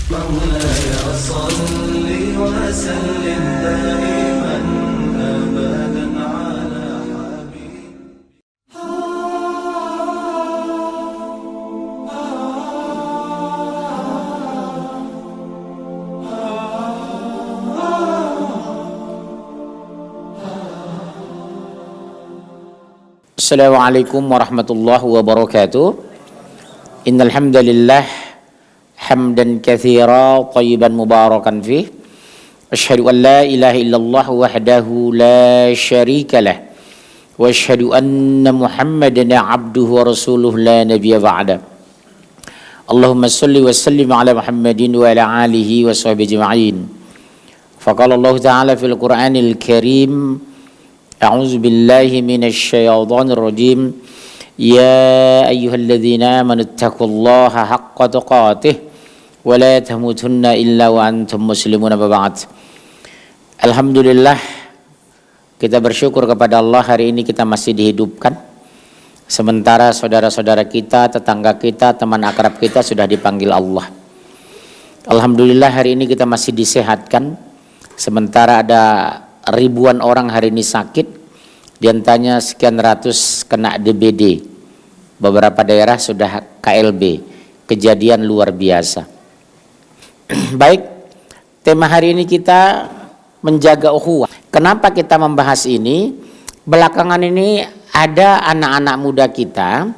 مولاي صل وسلم دائما أبدا على حبيبك. Assalamualaikum warahmatullahi wabarakatuh. Innal hamdalillah hamdan katsira thayyiban mubarakan fih. Asyhadu an la ilaha illallah wahdahu la syarika lah. Wa asyhadu anna Muhammadan abduhu wa rasuluhu la nabiyya ba'da. Allahumma shalli wa sallim ala Muhammadin wa ala alihi wa sahbihi ajma'in. Faqala Allah ta'ala fil Qur'anil Karim, A'udzu billahi minasy syaithanir rajim. Ya ayyuhalladzina amanu taqullaha haqqa tuqatih wa la tamutunna illa wa antum muslimun. Ba'd. Alhamdulillah, kita bersyukur kepada Allah hari ini kita masih dihidupkan. Sementara saudara-saudara kita, tetangga kita, teman akrab kita sudah dipanggil Allah. Alhamdulillah hari ini kita masih disehatkan. Sementara ada ribuan orang hari ini sakit, diantaranya sekian ratus kena DBD, beberapa daerah sudah KLB, kejadian luar biasa. Baik, tema hari ini kita menjaga ukhuwah. Kenapa kita membahas ini? Belakangan ini ada anak-anak muda kita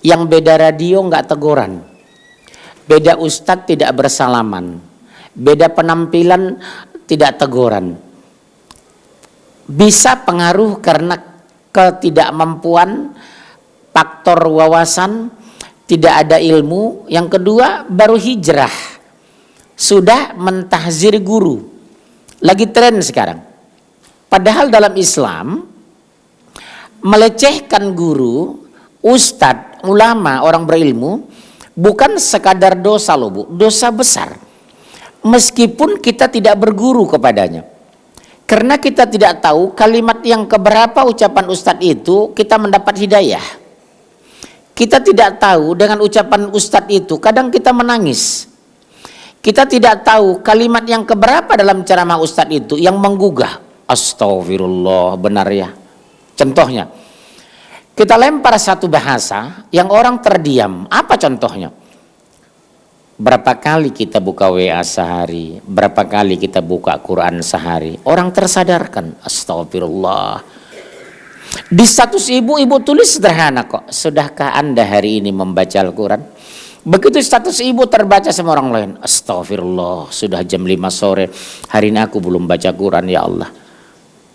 yang beda radio nggak teguran, beda ustadz tidak bersalaman, beda penampilan tidak teguran. Bisa pengaruh karena ketidakmampuan, faktor wawasan, tidak ada ilmu. Yang kedua, baru hijrah, sudah mentahzir guru, lagi tren sekarang. Padahal dalam Islam melecehkan guru, ustadz, ulama, orang berilmu bukan sekadar dosa loh Bu, dosa besar. Meskipun kita tidak berguru kepadanya. Karena kita tidak tahu kalimat yang keberapa ucapan ustadz itu kita mendapat hidayah. Kita tidak tahu dengan ucapan ustadz itu kadang kita menangis. Kita tidak tahu kalimat yang keberapa dalam ceramah ustadz itu yang menggugah. Astagfirullah, benar ya. Contohnya, kita lempar satu bahasa yang orang terdiam. Apa contohnya? Berapa kali kita buka WA sehari, berapa kali kita buka Quran sehari, orang tersadarkan. Astagfirullah. Di status ibu tulis sederhana kok, sudahkah anda hari ini membaca Al-Quran? Begitu status ibu terbaca sama orang lain, astagfirullah, sudah jam 5 sore, hari ini aku belum baca Quran, ya Allah.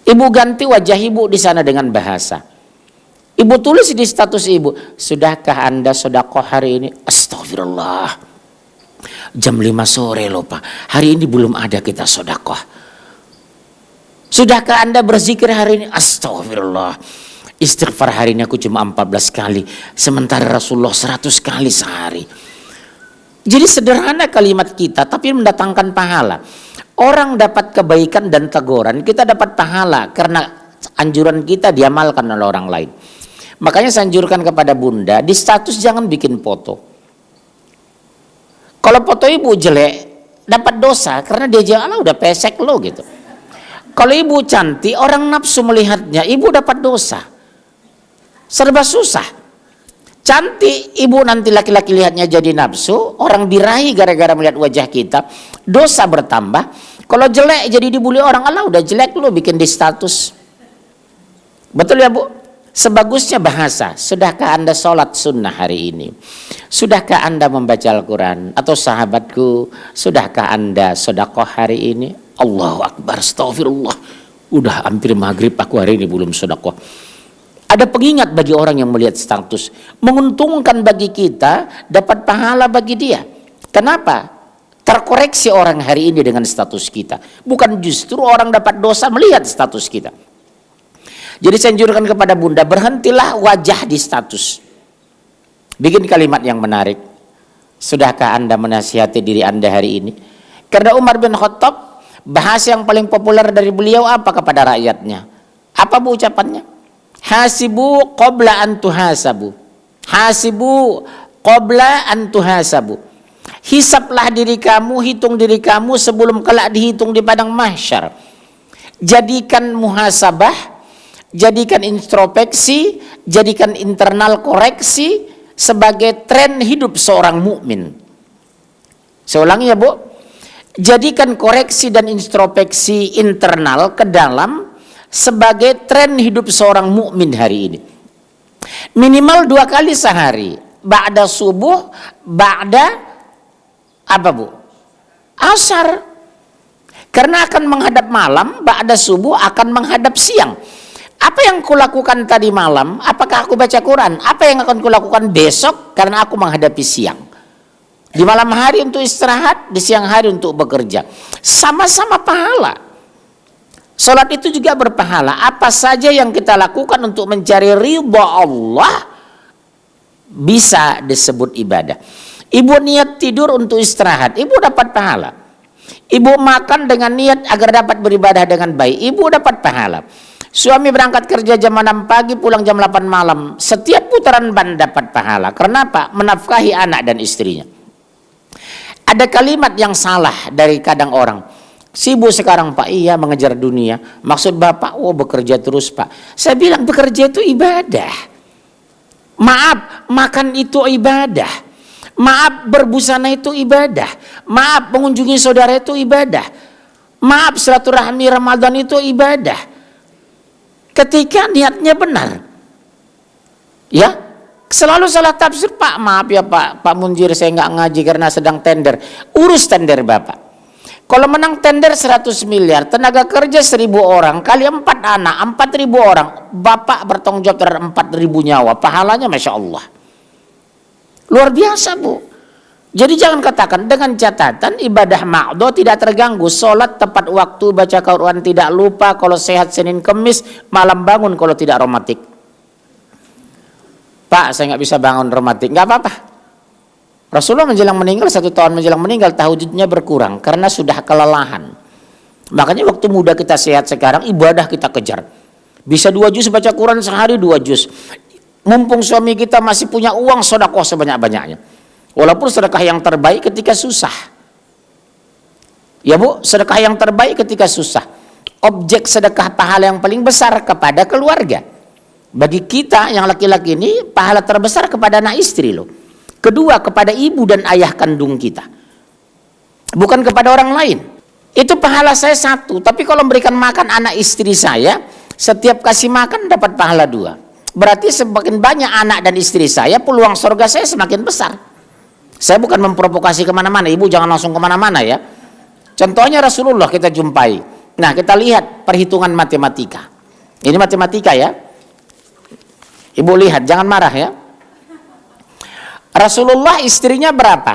Ibu ganti wajah ibu di sana dengan bahasa. Ibu tulis di status ibu, sudahkah anda sedekah hari ini? Astagfirullah, jam 5 sore loh Pak, hari ini belum ada kita sedekah. Sudahkah anda berzikir hari ini? Astagfirullah, istighfar hari ini aku cuma 14 kali, sementara Rasulullah 100 kali sehari. Jadi sederhana kalimat kita tapi mendatangkan pahala. Orang dapat kebaikan dan teguran, kita dapat pahala karena anjuran kita diamalkan oleh orang lain. Makanya saya anjurkan kepada bunda, di status jangan bikin foto. Kalau foto ibu jelek, dapat dosa karena dia jangan udah pesek lo gitu. Kalau ibu cantik, orang nafsu melihatnya, ibu dapat dosa. Serba susah. Cantik, ibu nanti laki-laki lihatnya jadi nafsu, orang birahi gara-gara melihat wajah kita, dosa bertambah. Kalau jelek jadi dibully orang, Allah udah jelek lo bikin di status. Betul ya Bu? Sebagusnya bahasa, sudahkah anda sholat sunnah hari ini? Sudahkah anda membaca Al-Quran? Atau sahabatku, sudahkah anda sedekah hari ini? Allahu Akbar, astagfirullah, udah hampir maghrib aku hari ini belum sedekah. Ada pengingat bagi orang yang melihat status, menguntungkan bagi kita, dapat pahala bagi dia. Kenapa? Terkoreksi orang hari ini dengan status kita, bukan justru orang dapat dosa melihat status kita. Jadi saya anjurkan kepada bunda, berhentilah wajah di status. Bikin kalimat yang menarik. Sudahkah anda menasihati diri anda hari ini? Karena Umar bin Khattab, bahasa yang paling populer dari beliau apa kepada rakyatnya? Apa Bu ucapannya? Hasibu qabla an tuhasabu. Hasibu qabla an tuhasabu. Hisaplah diri kamu, hitung diri kamu sebelum kelak dihitung di padang mahsyar. Jadikan muhasabah, jadikan introspeksi, jadikan internal koreksi sebagai tren hidup seorang mukmin. Saya ulangi ya Bu, jadikan koreksi dan introspeksi internal ke dalam sebagai tren hidup seorang mukmin hari ini. Minimal 2 kali sehari, ba'da subuh, ba'da apa Bu? Asar. Karena akan menghadap malam, ba'da subuh akan menghadap siang. Apa yang kulakukan tadi malam? Apakah aku baca Quran? Apa yang akan kulakukan besok? Karena aku menghadapi siang. Di malam hari untuk istirahat, di siang hari untuk bekerja. Sama-sama pahala. Salat itu juga berpahala. Apa saja yang kita lakukan untuk mencari ridha Allah bisa disebut ibadah. Ibu niat tidur untuk istirahat, ibu dapat pahala. Ibu makan dengan niat agar dapat beribadah dengan baik, ibu dapat pahala. Suami berangkat kerja jam 6 pagi, pulang jam 8 malam. Setiap putaran ban dapat pahala. Kenapa? Menafkahi anak dan istrinya. Ada kalimat yang salah dari kadang orang. Sibuk sekarang Pak, iya mengejar dunia. Maksud Bapak, oh bekerja terus Pak. Saya bilang bekerja itu ibadah. Maaf, makan itu ibadah. Maaf, berbusana itu ibadah. Maaf, mengunjungi saudara itu ibadah. Maaf, silaturahmi Ramadan itu ibadah. Ketika niatnya benar. Ya, selalu salah tafsir, Pak, maaf ya Pak Munjir, saya nggak ngaji karena sedang tender. Urus tender Bapak. Kalau menang tender 100 miliar, tenaga kerja 1000 orang, kali 4 anak, 4000 orang, Bapak bertanggung jawab terhadap 4000 nyawa, pahalanya Masya Allah. Luar biasa Bu. Jadi jangan katakan, dengan catatan ibadah ma'dho tidak terganggu, sholat tepat waktu, baca Quran tidak lupa, kalau sehat Senin Kemis, malam bangun kalau tidak romantik. Pak, saya nggak bisa bangun romantik, nggak apa-apa. Rasulullah menjelang meninggal, 1 tahun menjelang meninggal, tahajudnya berkurang karena sudah kelelahan. Makanya waktu muda kita sehat sekarang, ibadah kita kejar. Bisa 2 juz baca Quran sehari, 2 juz. Mumpung suami kita masih punya uang, sedekah sebanyak-banyaknya. Walaupun sedekah yang terbaik ketika susah. Ya Bu, sedekah yang terbaik ketika susah. Objek sedekah pahala yang paling besar kepada keluarga. Bagi kita yang laki-laki ini, pahala terbesar kepada anak istri loh. Kedua, kepada ibu dan ayah kandung kita. Bukan kepada orang lain. Itu pahala saya 1. Tapi kalau memberikan makan anak istri saya, setiap kasih makan dapat pahala 2. Berarti semakin banyak anak dan istri saya, peluang surga saya semakin besar. Saya bukan memprovokasi kemana-mana, ibu jangan langsung kemana-mana ya. Contohnya Rasulullah kita jumpai. Nah kita lihat perhitungan matematika. Ini matematika ya. Ibu lihat, jangan marah ya. Rasulullah istrinya berapa?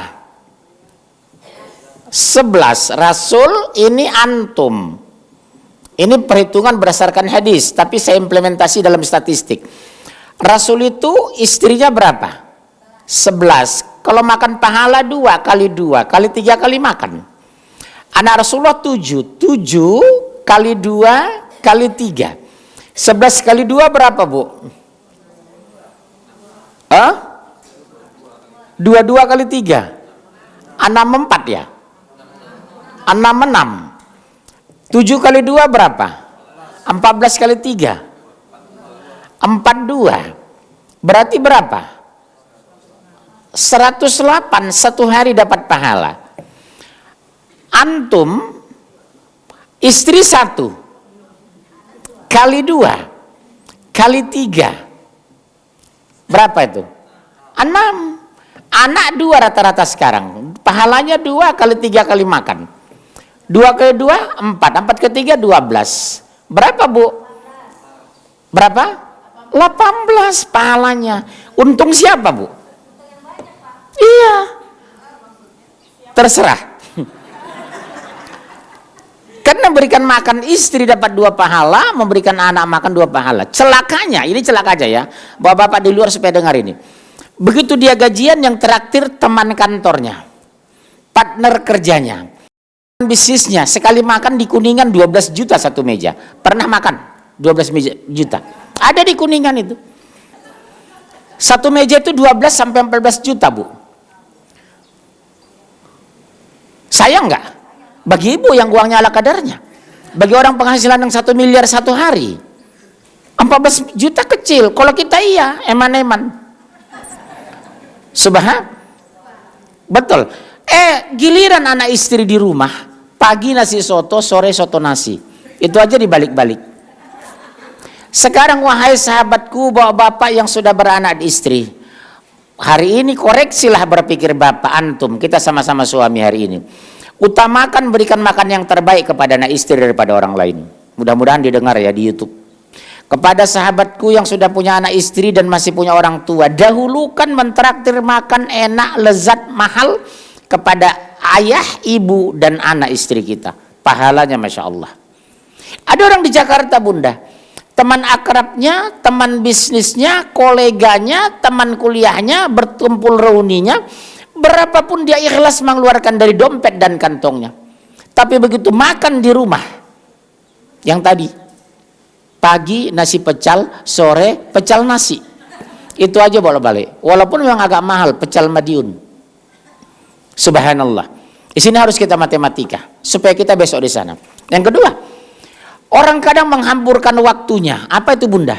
11. Rasul ini antum. Ini perhitungan berdasarkan hadis, tapi saya implementasi dalam statistik. Rasul itu istrinya berapa? 11. Kalau makan pahala 2 kali 2 kali 3 kali makan. Anak Rasulullah 7. 7 kali 2 kali 3. 11 kali 2 berapa Bu? 22 kali 3. 64 ya? 66. 7 kali 2 berapa? 14 kali 3. 42. Berarti berapa? 108 satu hari dapat pahala. Antum istri 1 kali 2 kali 3 berapa itu? 6. Anak 2 rata-rata sekarang. Pahalanya 2 kali 3 kali makan. 2 kali 2 4. 4 kali 3 12. Berapa Bu? Berapa? 18 pahalanya. Untung siapa Bu? Iya. Terserah. Karena memberikan makan istri dapat 2 pahala, memberikan anak makan 2 pahala. Celakanya, ini celaka aja ya. Bapak-bapak di luar supaya dengar ini. Begitu dia gajian, yang traktir teman kantornya, partner kerjanya, bisnisnya. Sekali makan di Kuningan 12 juta satu meja. Pernah makan 12 juta. Ada di Kuningan itu. Satu meja itu 12 sampai 14 juta Bu. Sayang nggak? Bagi ibu yang uangnya ala kadarnya. Bagi orang penghasilan yang 1 miliar satu hari, 14 juta kecil. Kalau kita iya, eman-eman. Betul. Giliran anak istri di rumah, pagi nasi soto, sore soto nasi. Itu aja dibalik-balik. Sekarang wahai sahabatku, bapak-bapak yang sudah beranak istri, hari ini koreksilah berpikir bapak antum, kita sama-sama suami hari ini. Utamakan berikan makan yang terbaik kepada anak istri daripada orang lain. Mudah-mudahan didengar ya di YouTube. Kepada sahabatku yang sudah punya anak istri dan masih punya orang tua, dahulukan mentraktir makan enak, lezat, mahal kepada ayah, ibu, dan anak istri kita. Pahalanya Masya Allah. Ada orang di Jakarta bunda, teman akrabnya, teman bisnisnya, koleganya, teman kuliahnya, bertumpul reuninya, berapapun dia ikhlas mengeluarkan dari dompet dan kantongnya. Tapi begitu makan di rumah, yang tadi, pagi nasi pecel, sore pecel nasi. Itu aja bolak-balik. Walaupun memang agak mahal pecel Madiun. Subhanallah. Di sini harus kita matematika supaya kita besok di sana. Yang kedua, orang kadang menghamburkan waktunya. Apa itu bunda?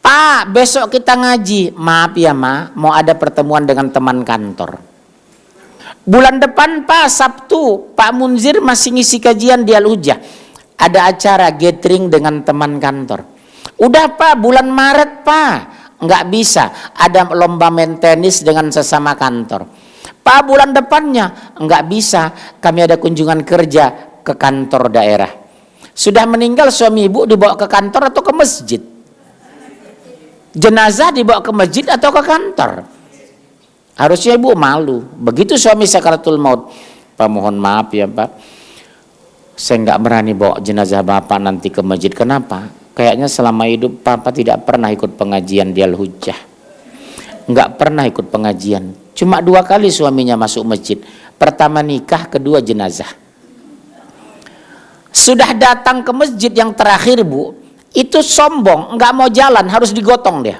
Pak, besok kita ngaji. Maaf ya ma, mau ada pertemuan dengan teman kantor. Bulan depan Pak, Sabtu, Pak Munzir masih ngisi kajian di Al-Hujjah. Ada acara gathering dengan teman kantor. Udah Pak, bulan Maret Pak, nggak bisa. Ada lomba main tenis dengan sesama kantor. Pak, bulan depannya nggak bisa. Kami ada kunjungan kerja ke kantor daerah. Sudah meninggal suami ibu dibawa ke kantor atau ke masjid? Jenazah dibawa ke masjid atau ke kantor? Harusnya ibu malu. Begitu suami sakaratul maut, Pak mohon maaf ya Pak, saya nggak berani bawa jenazah bapak nanti ke masjid. Kenapa? Kayaknya selama hidup papa tidak pernah ikut pengajian di Al-Hujjah. Nggak pernah ikut pengajian. Cuma 2 kali suaminya masuk masjid. Pertama nikah, kedua jenazah. Sudah datang ke masjid yang terakhir bu, itu sombong, nggak mau jalan, harus digotong dia.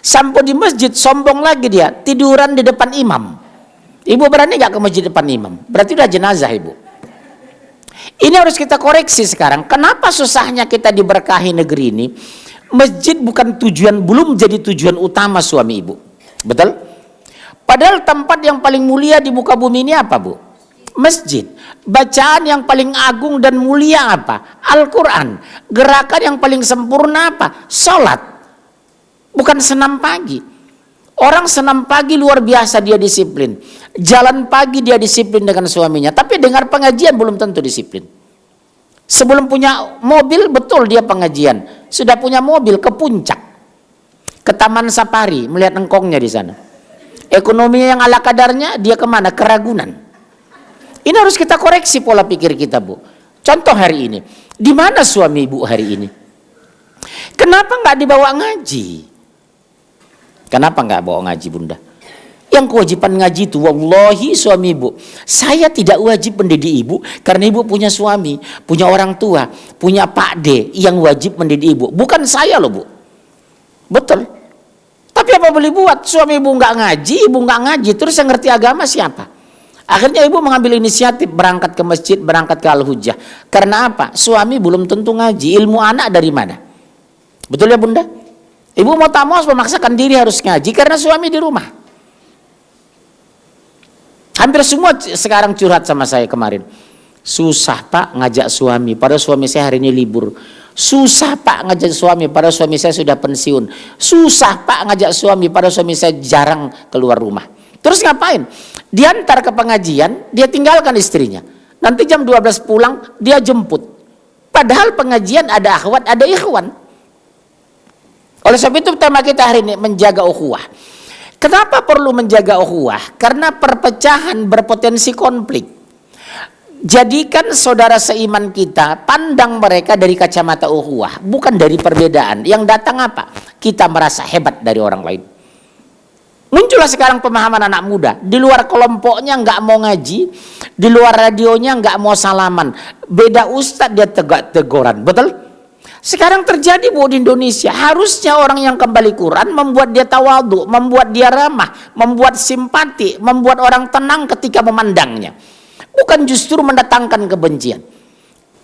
Sampai di masjid sombong lagi dia, tiduran di depan imam. Ibu berani nggak ke masjid depan imam? Berarti udah jenazah ibu. Ini harus kita koreksi sekarang. Kenapa susahnya kita diberkahi negeri ini? Masjid bukan tujuan, belum jadi tujuan utama suami ibu. Betul? Padahal tempat yang paling mulia di muka bumi ini apa bu? Masjid. Bacaan yang paling agung dan mulia apa? Al-Quran. Gerakan yang paling sempurna apa? Salat. Bukan senam pagi. Orang senam pagi luar biasa dia disiplin. Jalan pagi dia disiplin dengan suaminya. Tapi dengar pengajian belum tentu disiplin. Sebelum punya mobil betul dia pengajian. Sudah punya mobil ke puncak, ke Taman Safari melihat engkongnya di sana. Ekonominya yang ala kadarnya dia kemana? Ke Ragunan. Ini harus kita koreksi pola pikir kita bu. Contoh hari ini, di mana suami ibu hari ini? Kenapa nggak dibawa ngaji? Kenapa nggak bawa ngaji bunda? Yang kewajiban ngaji itu, wallahi suami ibu, saya tidak wajib mendidik ibu karena ibu punya suami, punya orang tua, punya Pak D yang wajib mendidik ibu. Bukan saya loh bu. Betul. Tapi apa boleh buat? Suami ibu nggak ngaji, ibu nggak ngaji, terus yang ngerti agama siapa? Akhirnya ibu mengambil inisiatif berangkat ke masjid, berangkat ke Al-Hujjah. Karena apa? Suami belum tentu ngaji, ilmu anak dari mana? Betul ya bunda? Ibu mau tak mau memaksakan diri harus ngaji karena suami di rumah. Hampir semua sekarang curhat sama saya kemarin. Susah pak ngajak suami, padahal suami saya hari ini libur. Susah pak ngajak suami, padahal suami saya sudah pensiun. Susah pak ngajak suami, padahal suami saya jarang keluar rumah. Terus ngapain? Diantar ke pengajian, dia tinggalkan istrinya. Nanti jam 12 pulang, dia jemput. Padahal pengajian ada akhwat, ada ikhwan. Oleh sebab itu tema kita hari ini menjaga ukhuwah. Kenapa perlu menjaga ukhuwah? Karena perpecahan berpotensi konflik. Jadikan saudara seiman kita, pandang mereka dari kacamata ukhuwah, bukan dari perbedaan. Yang datang apa? Kita merasa hebat dari orang lain. Muncullah sekarang pemahaman anak muda, di luar kelompoknya nggak mau ngaji, di luar radionya nggak mau salaman, beda ustadz dia tegak-teguran, betul? Sekarang terjadi bu di Indonesia. Harusnya orang yang kembali Quran membuat dia tawadhu, membuat dia ramah, membuat simpati, membuat orang tenang ketika memandangnya. bukan justru mendatangkan kebencian.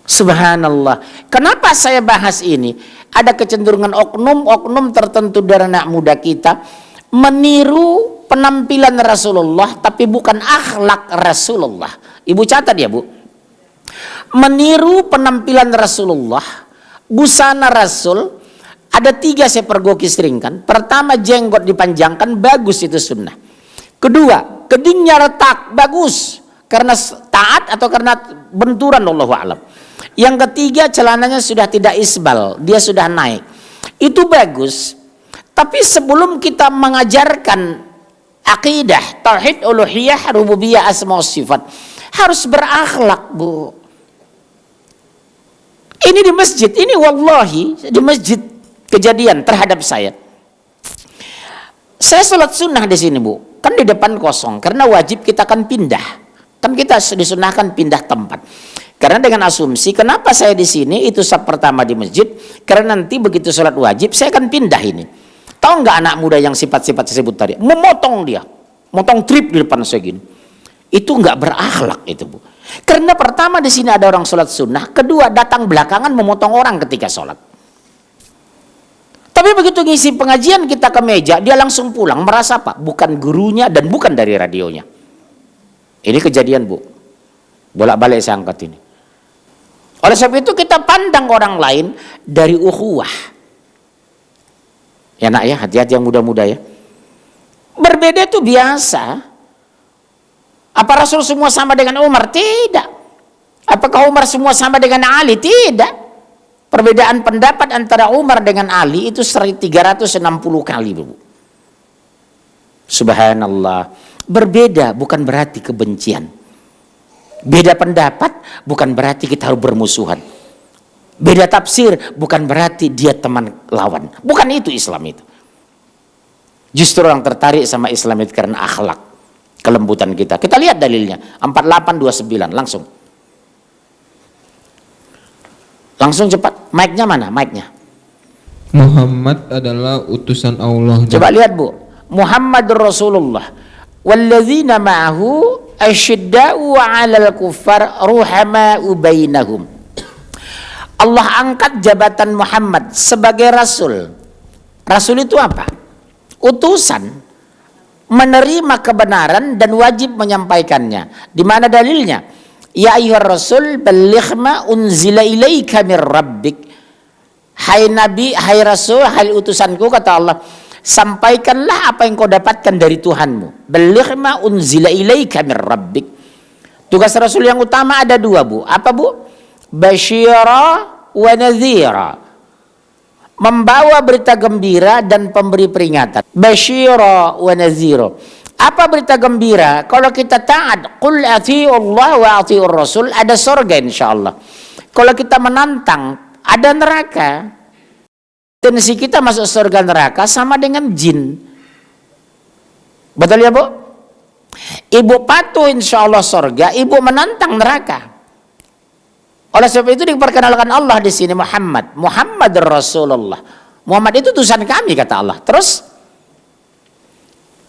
Subhanallah. Kenapa saya bahas ini? Ada kecenderungan oknum-oknum tertentu dari anak muda kita meniru penampilan Rasulullah tapi bukan akhlak Rasulullah. Ibu catat ya, Bu. Meniru penampilan Rasulullah, busana Rasul, ada 3 saya pergoki sering kan. Pertama, jenggot dipanjangkan, bagus, itu sunnah. Kedua, kedingnya retak, bagus, karena taat atau karena benturan, wallahu a'lam. Yang ketiga, celananya sudah tidak isbal, dia sudah naik, itu bagus. Tapi sebelum kita mengajarkan akidah, tauhid, uluhiyah, rububiyah, asma wa sifat, harus berakhlak, Bu. Ini di masjid, ini wallahi di masjid kejadian terhadap saya. Saya sholat sunnah di sini, Bu, kan di depan kosong karena wajib kita akan pindah, kan kita disunahkan pindah tempat. Karena dengan asumsi kenapa saya di sini, itu saf pertama di masjid, karena nanti begitu sholat wajib saya akan pindah ini. Tahu nggak anak muda yang sifat-sifat saya sebut tadi, memotong dia, motong trip di depan saya gini, itu nggak berakhlak itu, Bu. Karena pertama di sini ada orang sholat sunnah, kedua datang belakangan memotong orang ketika sholat. Tapi begitu ngisi pengajian kita ke meja, dia langsung pulang, merasa apa? Bukan gurunya dan bukan dari radionya. Ini kejadian, Bu. Bolak-balik saya angkat ini. Oleh sebab itu kita pandang orang lain dari ukhuwah. Ya nak ya, hati-hati yang muda-muda ya. Berbeda itu biasa. Apa Rasul semua sama dengan Umar? Tidak. Apakah Umar semua sama dengan Ali? Tidak. Perbedaan pendapat antara Umar dengan Ali itu 360 kali, Bu. Subhanallah. Berbeda bukan berarti kebencian. Beda pendapat bukan berarti kita harus bermusuhan. Beda tafsir bukan berarti dia teman lawan. Bukan itu Islam itu. Justru orang tertarik sama Islam itu karena akhlak, kelembutan kita. Kita lihat dalilnya 4829 langsung. Langsung cepat. Mic-nya mana? Mic-nya. Muhammad adalah utusan Allah. Coba lihat, Bu. Muhammadur Rasulullah. Walladzina ma'ahu asyidda'u 'alal kuffar ruhama'u bainahum. Allah angkat jabatan Muhammad sebagai rasul. Rasul itu apa? Utusan, menerima kebenaran dan wajib menyampaikannya. Di mana dalilnya? Ya ayyuhar rasul balligh ma unzila ilaika mir rabbik. Hai nabi, hai rasul, hai utusanku, kata Allah, sampaikanlah apa yang kau dapatkan dari Tuhanmu. Balligh ma unzila ilaika mir rabbik. Tugas rasul yang utama ada 2, Bu. Apa, Bu? Basyira wa nadhira. Membawa berita gembira dan pemberi peringatan. Basyira wa nadhira. Apa berita gembira? Kalau kita taat, qul atii'ullah wa atii'ur rasul, ada surga insyaallah. Kalau kita menantang, ada neraka. Tendensi kita masuk surga neraka sama dengan jin. Betul ya, Bu? Ibu patuh insyaallah surga, ibu menantang neraka. Oleh sebab itu diperkenalkan Allah di sini Muhammad Rasulullah. Muhammad itu utusan kami, kata Allah. Terus,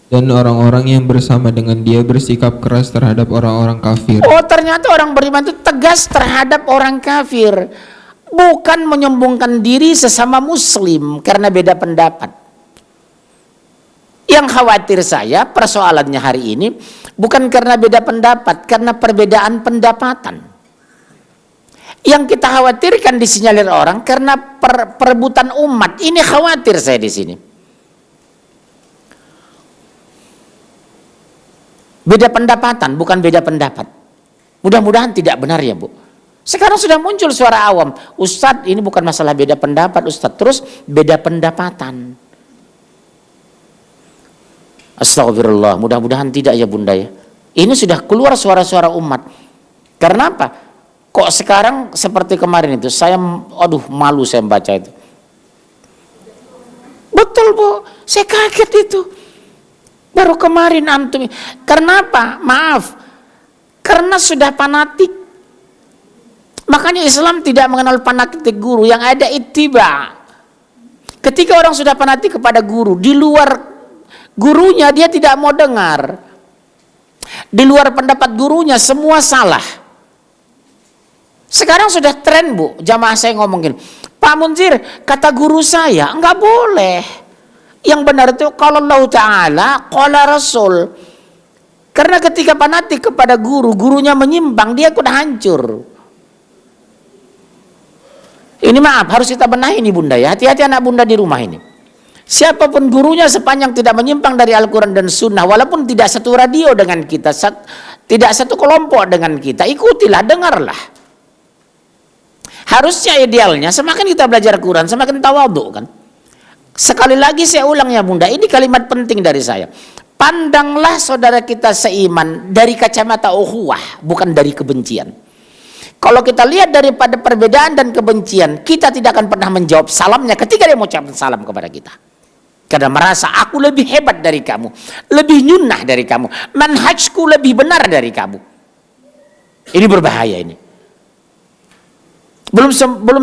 dan orang-orang yang bersama dengan dia bersikap keras terhadap orang-orang kafir. oh ternyata orang beriman itu tegas terhadap orang kafir. Bukan menyombongkan diri sesama muslim karena beda pendapat. Yang khawatir saya persoalannya hari ini bukan karena beda pendapat, karena perbedaan pendapatan. Yang kita khawatirkan disinyalir orang karena perebutan umat. Ini khawatir saya di sini. Beda pendapatan bukan beda pendapat. Mudah-mudahan tidak benar ya, Bu. Sekarang sudah muncul suara awam, Ustadz ini bukan masalah beda pendapat Ustadz, terus beda pendapatan. Astagfirullah, mudah-mudahan tidak ya Bunda ya. Ini sudah keluar suara-suara umat. Karena apa? Kok sekarang seperti kemarin itu, saya malu saya membaca itu. Betul, Bu, saya kaget itu. Baru kemarin antum. Karena apa? Maaf, karena sudah fanatik. Makanya Islam tidak mengenal fanatik guru, yang ada ittiba. Ketika orang sudah fanatik kepada guru, di luar gurunya dia tidak mau dengar. Di luar pendapat gurunya semua salah. Sekarang sudah tren Bu, jamaah saya ngomongin, Pak Munzir, kata guru saya, enggak boleh. Yang benar itu kalau Allah Ta'ala, qala Rasul. Karena ketika fanatik kepada guru, gurunya menyimpang, dia ikut hancur. Ini maaf, harus kita benahi ini Bunda ya. Hati-hati anak Bunda di rumah ini. Siapapun gurunya sepanjang tidak menyimpang dari Al-Quran dan Sunnah, walaupun tidak satu radio dengan kita, tidak satu kelompok dengan kita, ikutilah, dengarlah. Harusnya idealnya semakin kita belajar Quran semakin tawadhu kan. Sekali lagi saya ulang ya Bunda, ini kalimat penting dari saya. Pandanglah saudara kita seiman dari kacamata ukhuwah, bukan dari kebencian. Kalau kita lihat daripada perbedaan dan kebencian, kita tidak akan pernah menjawab salamnya ketika dia mengucapkan salam kepada kita. Karena merasa aku lebih hebat dari kamu, lebih nyunnah dari kamu, manhajku lebih benar dari kamu. Ini berbahaya ini. Belum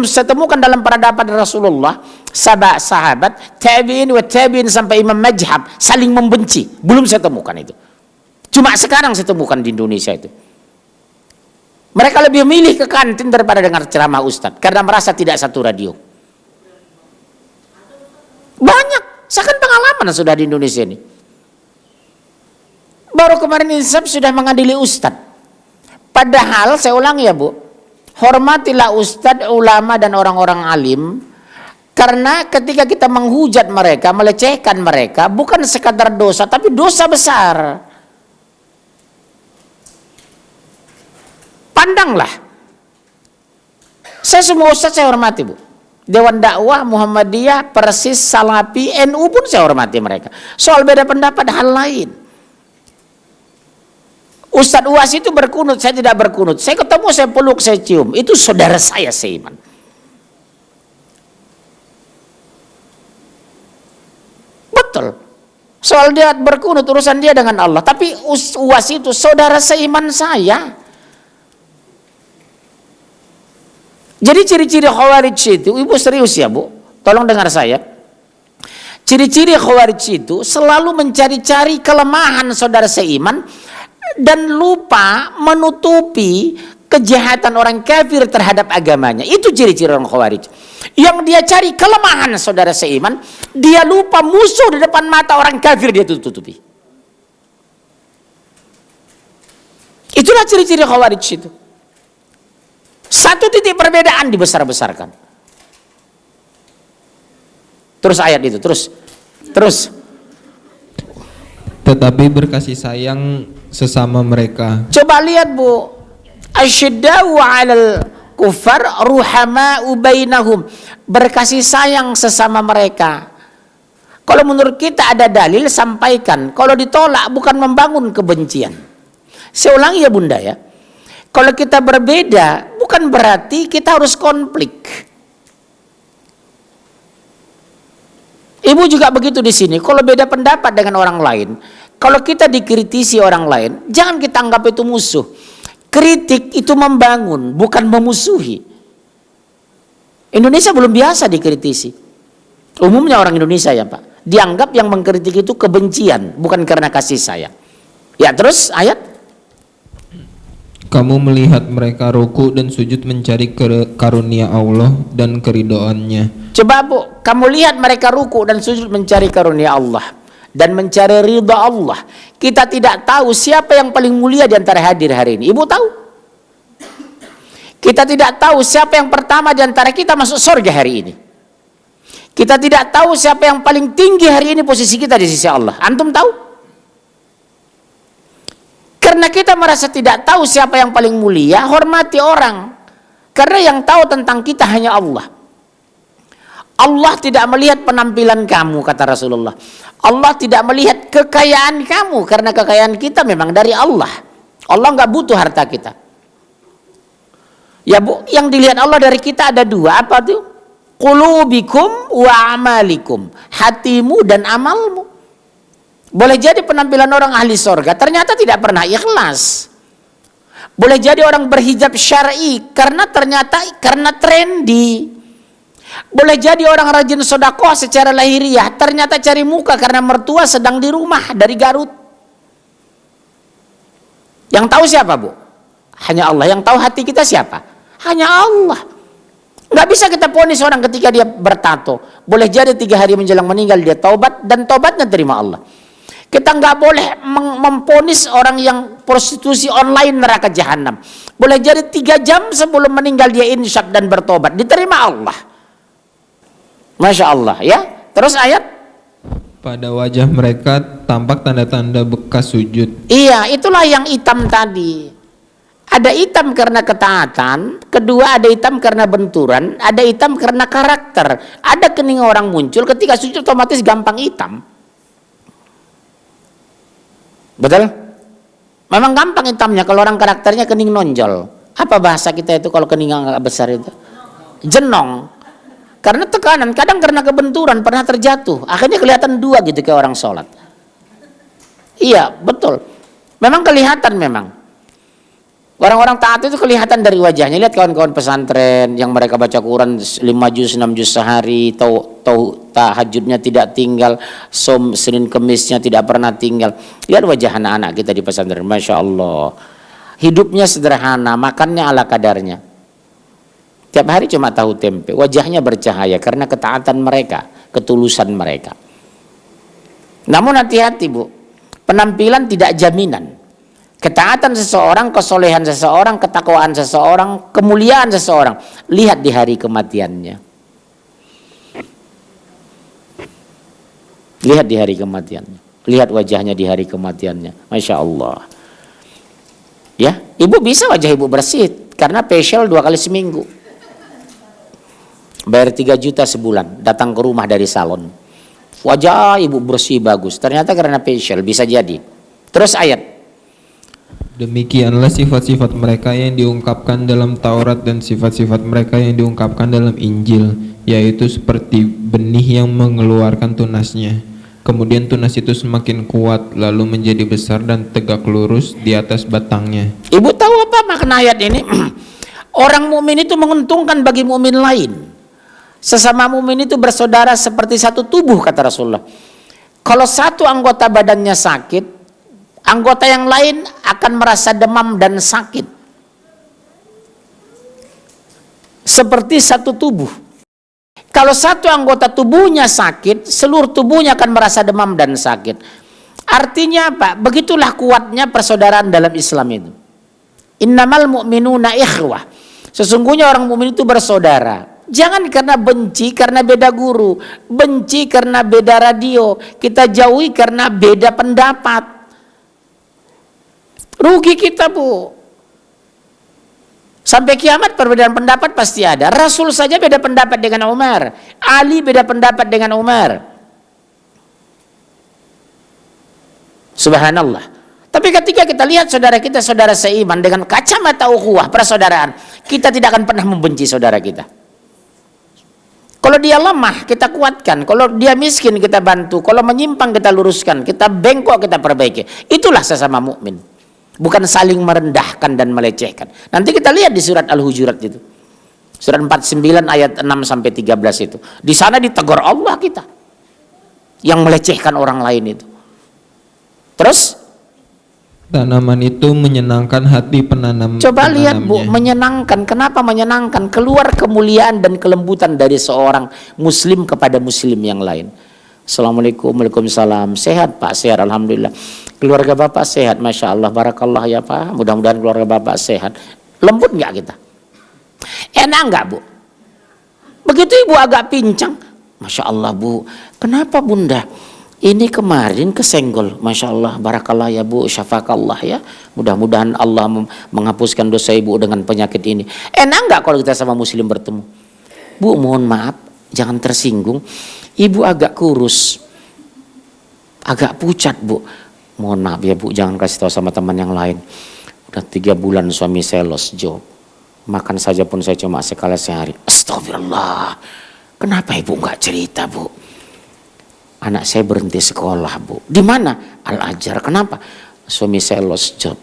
saya temukan dalam peradaban Rasulullah sahabat tabi'in wa tabi'in sampai imam mazhab saling membenci, belum saya temukan itu. Cuma sekarang saya temukan di Indonesia itu. Mereka lebih milih ke kantin daripada dengar ceramah ustadz karena merasa tidak satu radio. Banyak, saya kan pengalaman sudah di Indonesia ini. Baru kemarin insaf sudah mengadili ustadz. Padahal saya ulang ya Bu, hormatilah ustadz, ulama dan orang-orang alim. Karena ketika kita menghujat mereka, melecehkan mereka, bukan sekadar dosa, tapi dosa besar. Pandanglah. Saya semua ustadz saya hormati Bu. Dewan Dakwah, Muhammadiyah, Persis, Salafi, NU pun saya hormati mereka. Soal beda pendapat hal lain. Ustadz UAS itu berkunut, saya tidak berkunut. Saya ketemu, saya peluk, saya cium. Itu saudara saya seiman. Betul. Soal dia berkunut, urusan dia dengan Allah. Tapi UAS itu saudara seiman saya. Jadi ciri-ciri Khawarij itu, ibu serius ya Bu, tolong dengar saya. Ciri-ciri Khawarij itu selalu mencari-cari kelemahan saudara seiman dan lupa menutupi kejahatan orang kafir terhadap agamanya. Itu ciri-ciri orang Khawarij. Yang dia cari kelemahan saudara seiman, dia lupa musuh di depan mata orang kafir dia tutupi. Itulah ciri-ciri Khawarij itu. Satu titik perbedaan dibesar-besarkan. Terus ayat itu, terus. Tetapi berkasih sayang sesama mereka. Coba lihat Bu, asyiddau 'alal kufar ruhama'u bainahum, berkasih sayang sesama mereka. Kalau menurut kita ada dalil sampaikan, kalau ditolak bukan membangun kebencian. Saya ulangi ya Bunda ya. Kalau kita berbeda bukan berarti kita harus konflik. Ibu juga begitu di sini. Kalau beda pendapat dengan orang lain, kalau kita dikritisi orang lain, jangan kita anggap itu musuh. Kritik itu membangun, bukan memusuhi. Indonesia belum biasa dikritisi. Umumnya orang Indonesia ya Pak, dianggap yang mengkritik itu kebencian, bukan karena kasih sayang. Ya terus ayat. Kamu melihat mereka ruku dan sujud mencari karunia Allah dan keridoannya. Coba Bu, kamu lihat mereka ruku dan sujud mencari karunia Allah dan mencari ridha Allah. Kita tidak tahu siapa yang paling mulia di antara hadir hari ini. Ibu tahu? Kita tidak tahu siapa yang pertama di antara kita masuk surga hari ini. Kita tidak tahu siapa yang paling tinggi hari ini posisi kita di sisi Allah. Antum tahu? Karena kita merasa tidak tahu siapa yang paling mulia, hormati orang. Karena yang tahu tentang kita hanya Allah. Allah tidak melihat penampilan kamu, kata Rasulullah. Allah tidak melihat kekayaan kamu, karena kekayaan kita memang dari Allah. Allah nggak butuh harta kita. Ya Bu, yang dilihat Allah dari kita ada dua, apa tuh? Qulubikum wa amalikum, hatimu dan amalmu. Boleh jadi penampilan orang ahli sorga ternyata tidak pernah ikhlas. Boleh jadi orang berhijab syar'i karena trendy. Boleh jadi orang rajin sedekah secara lahiriah ternyata cari muka karena mertua sedang di rumah dari Garut. Yang tahu siapa, Bu? Hanya Allah. Yang tahu hati kita siapa? Hanya Allah. Nggak bisa kita vonis orang ketika dia bertato. Boleh jadi 3 hari menjelang meninggal dia taubat, dan taubatnya terima Allah. Kita nggak boleh memvonis orang yang prostitusi online neraka jahanam. Boleh jadi 3 jam sebelum meninggal dia insyaf dan bertobat, diterima Allah. Masya Allah ya. Terus ayat, Pada wajah mereka tampak tanda-tanda bekas sujud. iya, itulah yang hitam tadi. Ada hitam karena ketaatan, kedua ada hitam karena benturan, ada hitam karena karakter. Ada kening orang muncul ketika sujud otomatis gampang hitam. Betul? Memang gampang hitamnya kalau orang karakternya kening nonjol. Apa bahasa kita itu kalau kening agak besar itu? Jenong. Karena tekanan, kadang karena kebenturan, pernah terjatuh. Akhirnya kelihatan 2 gitu kayak orang sholat. Iya, betul. Memang kelihatan memang. Orang-orang taat itu kelihatan dari wajahnya. Lihat kawan-kawan pesantren yang mereka baca Quran 5 juz, 6 juz sehari, tahajudnya tidak tinggal, Senin Kemisnya tidak pernah tinggal. Lihat wajah anak-anak kita di pesantren, Masya Allah. Hidupnya sederhana, makannya ala kadarnya. Tiap hari cuma tahu tempe, wajahnya bercahaya karena ketaatan mereka, ketulusan mereka. Namun hati-hati, Bu, penampilan tidak jaminan. Ketaatan seseorang, kesolehan seseorang, ketakwaan seseorang, kemuliaan seseorang, lihat di hari kematiannya. Lihat di hari kematiannya. Lihat wajahnya di hari kematiannya. Masya Allah. Ya, ibu bisa wajah ibu bersih karena facial 2 kali seminggu. Bayar 3 juta sebulan, datang ke rumah dari salon. Wajah ibu bersih bagus, ternyata karena facial, bisa jadi. Terus ayat. Demikianlah sifat-sifat mereka yang diungkapkan dalam Taurat dan sifat-sifat mereka yang diungkapkan dalam Injil, yaitu seperti benih yang mengeluarkan tunasnya. Kemudian tunas itu semakin kuat, lalu menjadi besar dan tegak lurus di atas batangnya. Ibu tahu apa makna ayat ini? Orang mukmin itu menguntungkan bagi mukmin lain. Sesama mukmin itu bersaudara seperti satu tubuh, kata Rasulullah. Kalau satu anggota badannya sakit, anggota yang lain akan merasa demam dan sakit. Seperti satu tubuh. Kalau satu anggota tubuhnya sakit, seluruh tubuhnya akan merasa demam dan sakit. Artinya apa? Begitulah kuatnya persaudaraan dalam Islam itu. Innamal mu'minuna ikhwah. Sesungguhnya orang mukmin itu bersaudara. Jangan karena benci karena beda guru, benci karena beda radio, kita jauhi karena beda pendapat. Rugi kita, Bu. Sampai kiamat perbedaan pendapat pasti ada. Rasul saja beda pendapat dengan Umar, Ali beda pendapat dengan Umar. Subhanallah. Tapi ketika kita lihat saudara kita, saudara seiman dengan kacamata ukhuwah persaudaraan, kita tidak akan pernah membenci saudara kita. Kalau dia lemah, kita kuatkan. Kalau dia miskin, kita bantu. Kalau menyimpang, kita luruskan. Kita bengkok, kita perbaiki. Itulah sesama mukmin. Bukan saling merendahkan dan melecehkan. Nanti kita lihat di surat Al-Hujurat itu. Surat 49 ayat 6 sampai 13 itu. Di sana ditegur Allah kita. Yang melecehkan orang lain itu. Terus Tanaman itu menyenangkan hati penanam. coba lihat, Bu, menyenangkan. Kenapa menyenangkan? Keluar kemuliaan dan kelembutan dari seorang muslim kepada muslim yang lain. Assalamualaikum, waalaikumsalam. Sehat Pak? Sehat, alhamdulillah. Keluarga Bapak sehat, Masya Allah, barakallah ya Pak. Mudah-mudahan keluarga Bapak sehat. Lembut nggak kita? Enak nggak, Bu? Begitu ibu agak pincang, Masya Allah, Bu, kenapa Bunda? Ini kemarin kesenggol, Masya Allah, barakallah ya Bu, syafakallah ya. Mudah-mudahan Allah menghapuskan dosa ibu dengan penyakit ini. Enak nggak kalau kita sama muslim bertemu? Bu, mohon maaf, jangan tersinggung. Ibu agak kurus, agak pucat, Bu. Mohon maaf ya Bu, jangan kasih tahu sama teman yang lain. Udah 3 bulan suami saya lost job. Makan saja pun saya cuma sekali sehari. Astagfirullah. Kenapa ibu nggak cerita, Bu? Anak saya berhenti sekolah, Bu. Di mana? Al-Azhar. Kenapa? Suami saya lost job.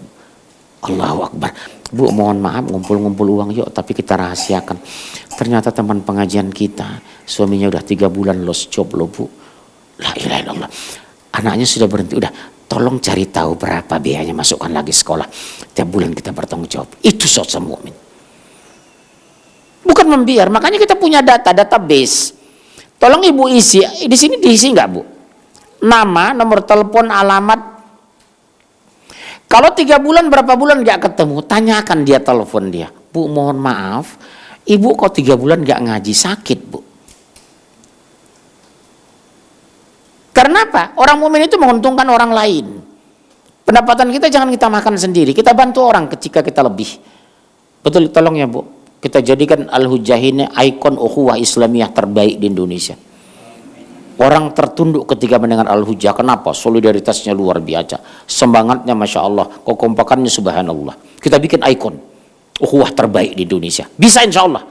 Allahu Akbar. Bu, mohon maaf, ngumpul-ngumpul uang yuk, tapi kita rahasiakan. Ternyata teman pengajian kita, suaminya udah 3 bulan lost job loh, Bu. La ilaha illallah. Anaknya sudah berhenti. Udah, tolong cari tahu berapa biayanya, masukkan lagi sekolah. Tiap bulan kita bertanggung jawab. Itu sosok mukmin. Bukan membiar. Makanya kita punya database. Tolong ibu isi. Di sini diisi nggak bu? Nama, nomor telepon, alamat. Kalau 3 bulan, berapa bulan nggak ketemu, tanyakan dia, telepon dia. Bu, mohon maaf, ibu kok 3 bulan nggak ngaji, sakit bu. Karena apa? Orang mukmin itu menguntungkan orang lain. Pendapatan kita jangan kita makan sendiri. Kita bantu orang ketika kita lebih. Betul, tolong ya bu. Kita jadikan Al-Hujjah ini ikon ukhuwah Islamiyah terbaik di Indonesia. Orang tertunduk ketika mendengar Al-Hujjah. Kenapa? Solidaritasnya luar biasa. Semangatnya Masya Allah. Kekompakannya Subhanallah. Kita bikin ikon ukhuwah terbaik di Indonesia. Bisa insya Allah.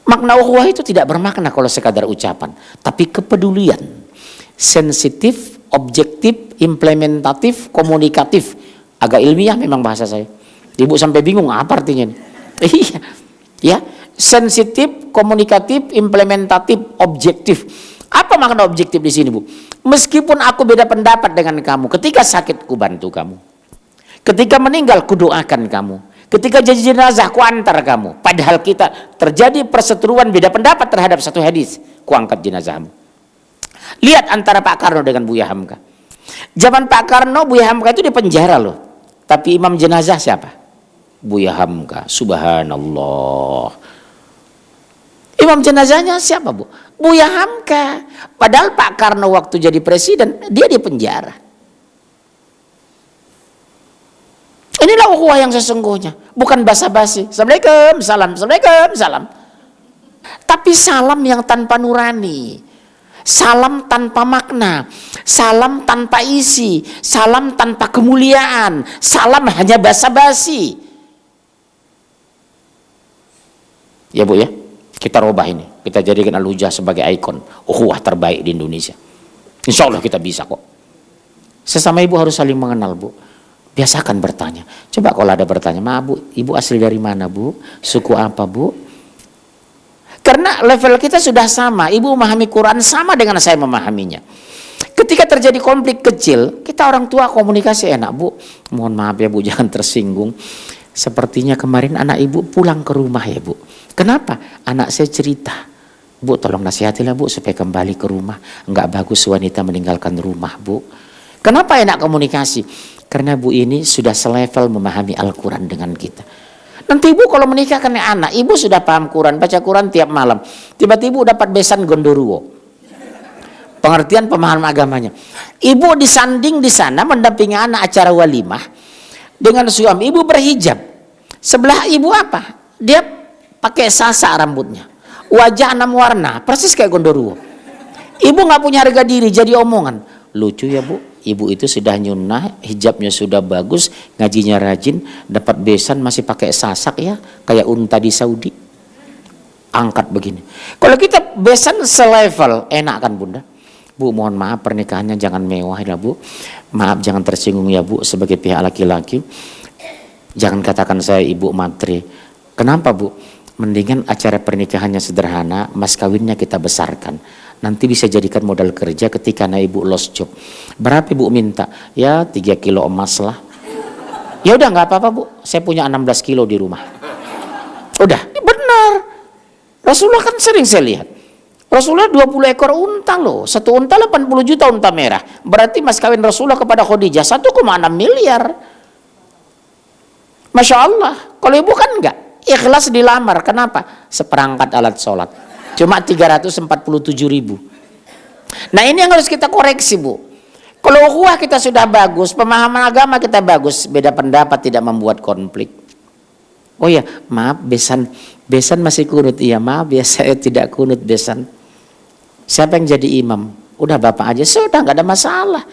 Makna ukhuwah itu tidak bermakna kalau sekadar ucapan. Tapi kepedulian. Sensitif, objektif, implementatif, komunikatif. Agak ilmiah memang bahasa saya. Ibu sampai bingung apa artinya ini. Iya. Ya, sensitif, komunikatif, implementatif, objektif. Apa makna objektif di sini, Bu? Meskipun aku beda pendapat dengan kamu, ketika sakit ku bantu kamu. Ketika meninggal ku doakan kamu. Ketika jadi jenazah ku antar kamu. Padahal kita terjadi perseteruan beda pendapat terhadap satu hadis, ku angkat jenazahmu. Lihat antara Pak Karno dengan Buya Hamka. Zaman Pak Karno, Buya Hamka itu di penjara loh. Tapi imam jenazah siapa? Buya Hamka. Subhanallah. Imam jenazahnya siapa bu? Buya Hamka. Padahal Pak Karno waktu jadi presiden, dia di penjara. Inilah ukhuwah yang sesungguhnya. Bukan basa-basi. Assalamualaikum, salam. Assalamualaikum, salam. Tapi salam yang tanpa nurani. Salam tanpa makna. Salam tanpa isi. Salam tanpa kemuliaan. Salam hanya basa-basi. Ya bu ya, kita robah ini, kita jadikan Al-Hujjah sebagai ikon ukhuwah terbaik di Indonesia. Insya Allah kita bisa kok. Sesama ibu harus saling mengenal bu. Biasakan bertanya. Coba kalau ada bertanya, maaf bu, ibu asli dari mana bu? Suku apa bu? Karena level kita sudah sama. Ibu memahami Quran sama dengan saya memahaminya. Ketika terjadi konflik kecil, kita orang tua komunikasi enak bu. Mohon maaf ya bu, jangan tersinggung. Sepertinya kemarin anak ibu pulang ke rumah ya bu. Kenapa? Anak saya cerita, bu tolong nasihatilah bu supaya kembali ke rumah. Enggak bagus wanita meninggalkan rumah bu. Kenapa enak komunikasi? Karena bu ini sudah selevel memahami Al-Quran dengan kita. Nanti ibu kalau menikahkan anak, ibu sudah paham Quran, baca Quran tiap malam. Tiba-tiba dapat besan gondoruo. Pengertian pemahaman agamanya. Ibu disanding di sana mendampingi anak acara walimah dengan suami. Ibu berhijab. Sebelah ibu apa? Dia pakai sasa rambutnya, wajah 6 warna, persis kayak gondoruo. Ibu nggak punya harga diri, jadi omongan. Lucu ya bu, ibu itu sudah nyunnah, hijabnya sudah bagus, ngajinya rajin, dapat besan masih pakai sasak ya, kayak unta di Saudi. Angkat begini. Kalau kita besan selevel, enak kan bunda? Bu mohon maaf pernikahannya jangan mewah ya bu. Maaf jangan tersinggung ya bu sebagai pihak laki-laki. Jangan katakan saya ibu matri. Kenapa bu? Mendingan acara pernikahannya sederhana, mas kawinnya kita besarkan. Nanti bisa jadikan modal kerja ketika anak ibu lost job. Berapa ibu minta? Ya 3 kilo emas lah. Ya udah nggak apa-apa bu, saya punya 16 kilo di rumah. Udah, benar. Rasulullah kan sering saya lihat. Rasulullah 20 ekor unta loh. Satu unta 80 juta unta merah. Berarti mas kawin Rasulullah kepada Khadijah 1,6 miliar. Masya Allah. Kalau ibu kan enggak. Ikhlas dilamar. Kenapa? Seperangkat alat sholat. Cuma 347.000. Nah ini yang harus kita koreksi bu. Kalau ukhuwah kita sudah bagus, pemahaman agama kita bagus, beda pendapat tidak membuat konflik. Oh ya maaf besan masih kunut. Iya maaf ya saya tidak kunut besan. Siapa yang jadi imam? Udah bapak aja, sudah nggak ada masalah.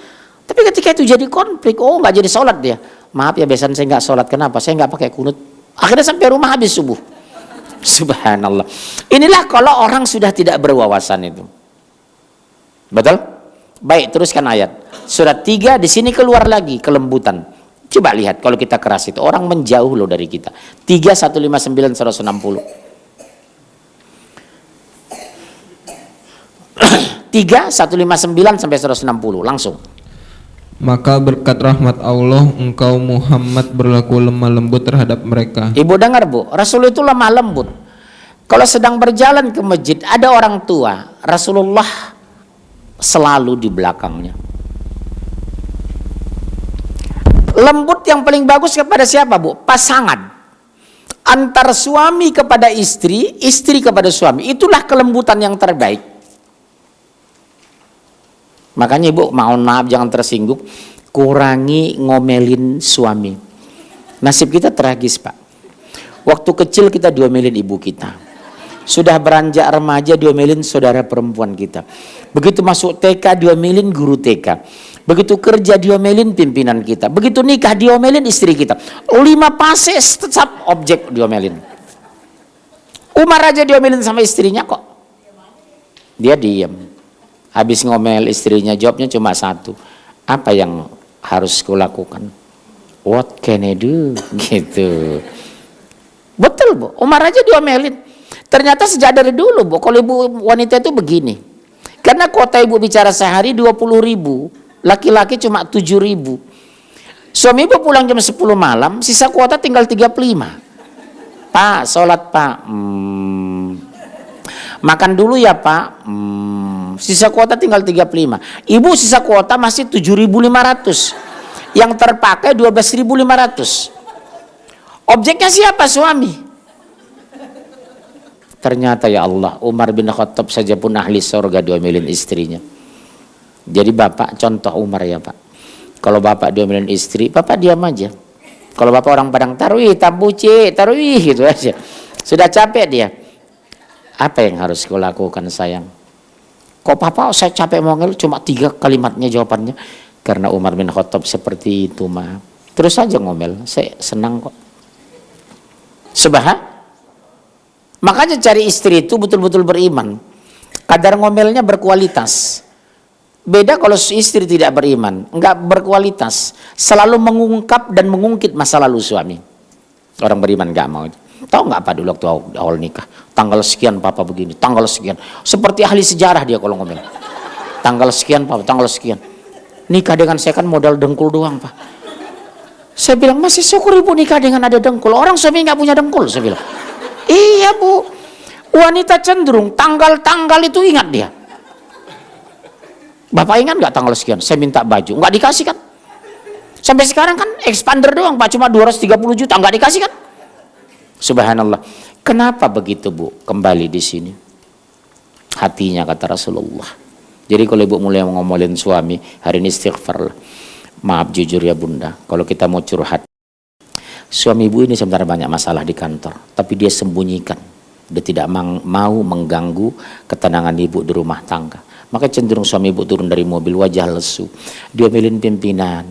Tapi ketika itu jadi konflik, oh nggak jadi sholat dia. Maaf ya besan saya nggak sholat. Kenapa? Saya nggak pakai kunut. Akhirnya sampai rumah habis subuh. Subhanallah. Inilah kalau orang sudah tidak berwawasan itu. Betul? Baik, teruskan ayat. Surat 3 di sini keluar lagi kelembutan. Coba lihat kalau kita keras itu orang menjauh loh dari kita. 3159 160. 3, 159 sampai 160 langsung. Maka berkat rahmat Allah engkau Muhammad berlaku lemah lembut terhadap mereka. Ibu dengar Bu, Rasul itu lemah lembut. Kalau sedang berjalan ke masjid ada orang tua, Rasulullah selalu di belakangnya. Lembut yang paling bagus kepada siapa Bu? Pasangan. Antar suami kepada istri, istri kepada suami. Itulah kelembutan yang terbaik. Makanya Ibu mohon maaf jangan tersinggung, kurangi ngomelin suami. Nasib kita tragis Pak. Waktu kecil kita diomelin ibu kita. Sudah beranjak remaja diomelin saudara perempuan kita. Begitu masuk TK diomelin guru TK. Begitu kerja diomelin pimpinan kita. Begitu nikah diomelin istri kita. 5 fase tetap objek diomelin. Umar aja diomelin sama istrinya kok. Dia diam. Habis ngomel istrinya jawabnya cuma satu. Apa yang harus kulakukan? What can I do? Gitu. Betul Bu. Umar aja diomelin. Ternyata sejak dari dulu Bu. Kalau ibu wanita itu begini. Karena kuota ibu bicara sehari 20.000. Laki-laki cuma 7.000. Suami ibu pulang jam 10 malam, sisa kuota tinggal 35. Pak, sholat Pak. Makan dulu ya Pak. Sisa kuota tinggal 35. Ibu sisa kuota masih 7.500. Yang terpakai 12.500. Objeknya siapa? Suami. Ternyata ya Allah, Umar bin Khattab saja pun ahli surga diomelin istrinya. Jadi bapak contoh Umar ya Pak. Kalau bapak diomelin istri, bapak diam aja. Kalau bapak orang Padang, tarwih, tabuci, tarwih gitu aja. Sudah capek dia. Apa yang harus kau lakukan sayang? Kok papa saya capek ngomel cuma 3 kalimatnya jawabannya. Karena Umar bin Khattab seperti itu mah. Terus aja ngomel, saya senang kok. Makanya cari istri itu betul-betul beriman. Kadar ngomelnya berkualitas. Beda kalau istri tidak beriman, enggak berkualitas, selalu mengungkap dan mengungkit masa lalu suami. Orang beriman enggak mau. Tahu enggak apa dulu waktu awal nikah? Tanggal sekian papa begini, tanggal sekian. Seperti ahli sejarah dia kalau ngomel. Tanggal sekian papa, tanggal sekian. Nikah dengan saya kan modal dengkul doang Pak. Saya bilang masih syukur ibu nikah dengan ada dengkul. Orang suami enggak punya dengkul, saya bilang. Iya Bu. Wanita cenderung tanggal-tanggal itu ingat dia. Bapak ingat nggak tanggal sekian? Saya minta baju, nggak dikasih kan? Sampai sekarang kan expander doang Pak, cuma 230 juta, nggak dikasih kan? Subhanallah. Kenapa begitu Bu? Kembali di sini. Hatinya kata Rasulullah. Jadi kalau ibu mulai ngomongin suami, hari ini istighfar. Maaf jujur ya Bunda, kalau kita mau curhat. Suami ibu ini sebenarnya banyak masalah di kantor, tapi dia sembunyikan. Dia tidak mau mengganggu ketenangan ibu di rumah tangga. Maka cenderung suami ibu turun dari mobil wajah lesu. Diomelin pimpinan.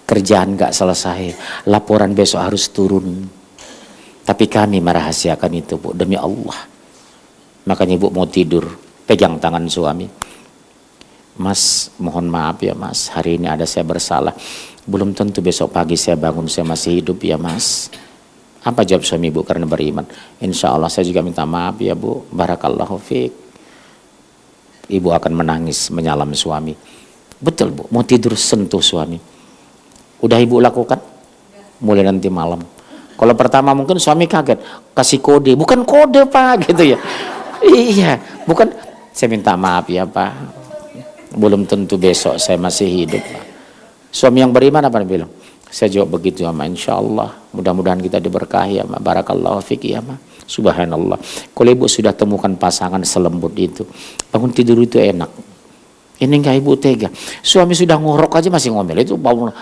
Kerjaan gak selesai. Laporan besok harus turun. Tapi kami merahasiakan itu Bu. Demi Allah. Makanya ibu mau tidur. Pegang tangan suami. Mas mohon maaf ya Mas. Hari ini ada saya bersalah. Belum tentu besok pagi saya bangun saya masih hidup ya Mas. Apa jawab suami ibu karena beriman? Insya Allah saya juga minta maaf ya Bu. Barakallahu fiik. Ibu akan menangis menyalam suami. Betul Bu, mau tidur sentuh suami. Udah ibu lakukan? Mulai nanti malam. Kalau pertama mungkin suami kaget, kasih kode, bukan kode Pak gitu ya. Iya, bukan. Saya minta maaf ya Pak. Belum tentu besok saya masih hidup Pak. Suami yang beriman apa bilang? Saya jawab begitu ya Ma, insya Allah. Mudah-mudahan kita diberkahi ya Ma. Barakallahu fiqh ya Ma. Subhanallah. Kalau ibu sudah temukan pasangan selembut itu, bangun tidur itu enak. Ini enggak ibu tega. Suami sudah ngorok aja masih ngomel itu bangun.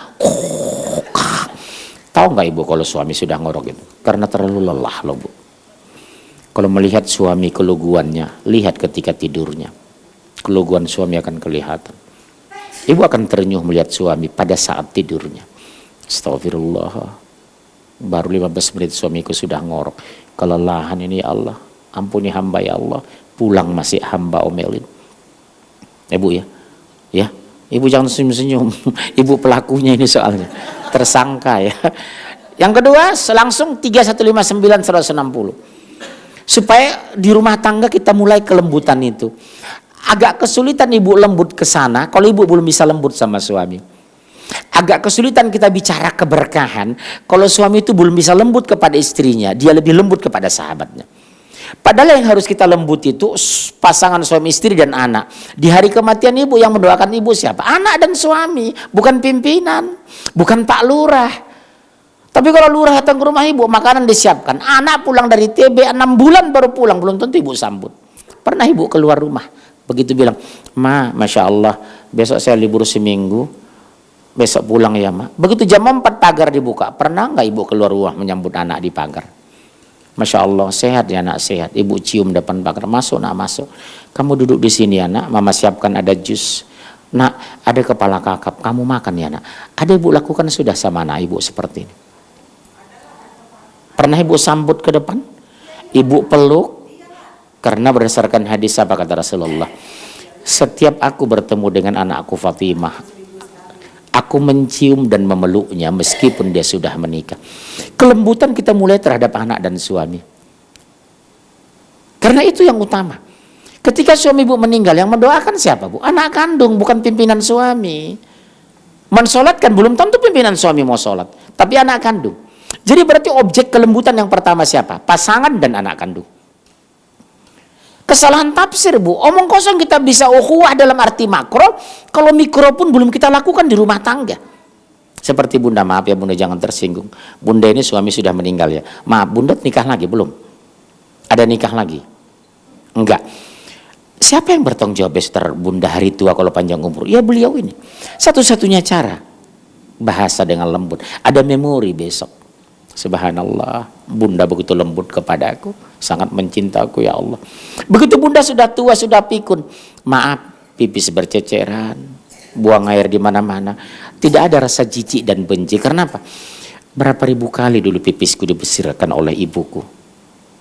Tahu nggak ibu kalau suami sudah ngorok itu? Karena terlalu lelah loh Bu. Kalau melihat suami keluguannya, lihat ketika tidurnya. Keluguan suami akan kelihatan. Ibu akan terenyuh melihat suami pada saat tidurnya. Astagfirullah. Baru 15 menit suamiku sudah ngorok. Kelelahan ini ya Allah. Ampuni hamba ya Allah. Pulang masih hamba omelin. Ibu ya. Ya. Ibu jangan senyum-senyum. Ibu pelakunya ini soalnya. Tersangka ya. Yang kedua langsung 3159 160. Supaya di rumah tangga kita mulai kelembutan itu. Agak kesulitan ibu lembut ke sana kalau ibu belum bisa lembut sama suami. Agak kesulitan kita bicara keberkahan kalau suami itu belum bisa lembut kepada istrinya, dia lebih lembut kepada sahabatnya. Padahal yang harus kita lembut itu pasangan suami istri dan anak. Di hari kematian ibu yang mendoakan ibu siapa? Anak dan suami, bukan pimpinan, bukan Pak Lurah. Tapi kalau lurah datang ke rumah ibu, makanan disiapkan. Anak pulang dari TB 6 bulan baru pulang, belum tentu ibu sambut. Pernah ibu keluar rumah, begitu bilang, "Ma, Masya Allah, besok saya libur seminggu, besok pulang ya Ma." Begitu jam 4 pagar dibuka, pernah nggak ibu keluar rumah menyambut anak di pagar? Masya Allah, sehat ya nak, sehat. Ibu cium depan pagar, "Masuk nak, masuk. Kamu duduk di sini ya nak, Mama siapkan ada jus. Nak, ada kepala kakap, kamu makan ya nak." Ada ibu lakukan sudah sama anak ibu seperti ini. Pernah ibu sambut ke depan? Ibu peluk? Karena berdasarkan hadis apa kata Rasulullah, setiap aku bertemu dengan anakku Fatimah, aku mencium dan memeluknya meskipun dia sudah menikah. Kelembutan kita mulai terhadap anak dan suami. Karena itu yang utama. Ketika suami ibu meninggal, yang mendoakan siapa bu? Anak kandung, bukan pimpinan suami. Mensolatkan belum tentu pimpinan suami mau sholat, tapi anak kandung. Jadi berarti objek kelembutan yang pertama siapa? Pasangan dan anak kandung. Kesalahan tafsir bu, omong kosong kita bisa ukhuwah dalam arti makro, kalau mikro pun belum kita lakukan di rumah tangga. Seperti bunda, maaf ya bunda jangan tersinggung. Bunda ini suami sudah meninggal ya. Maaf bunda nikah lagi belum? Ada nikah lagi? Enggak. Siapa yang bertanggung jawab besar bunda hari tua kalau panjang umur? Ya beliau ini. Satu-satunya cara bahasa dengan lembut. Ada memori besok. Subhanallah, bunda begitu lembut kepadaku, sangat mencintaku ya Allah. Begitu bunda sudah tua, sudah pikun, maaf, pipis berceceran, buang air di mana-mana, tidak ada rasa jijik dan benci. Karena apa? Berapa ribu kali dulu pipisku dibesirkan oleh ibuku.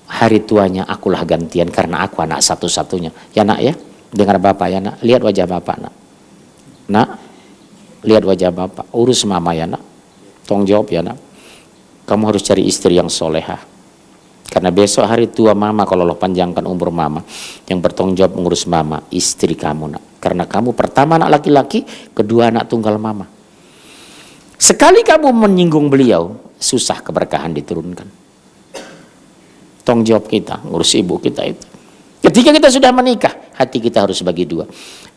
Hari tuanya akulah gantian karena aku anak satu-satunya. Ya nak ya, dengar bapak ya nak, lihat wajah bapak nak. Nak, lihat wajah bapak, urus mama ya nak, tanggung jawab ya nak. Kamu harus cari istri yang soleha. Karena besok hari tua mama, kalau Allah panjangkan umur mama, yang bertanggung jawab mengurus mama, istri kamu nak. Karena kamu pertama anak laki-laki, kedua anak tunggal mama. Sekali kamu menyinggung beliau, susah keberkahan diturunkan. Tanggung jawab kita, ngurus ibu kita itu. Ketika kita sudah menikah, hati kita harus bagi dua.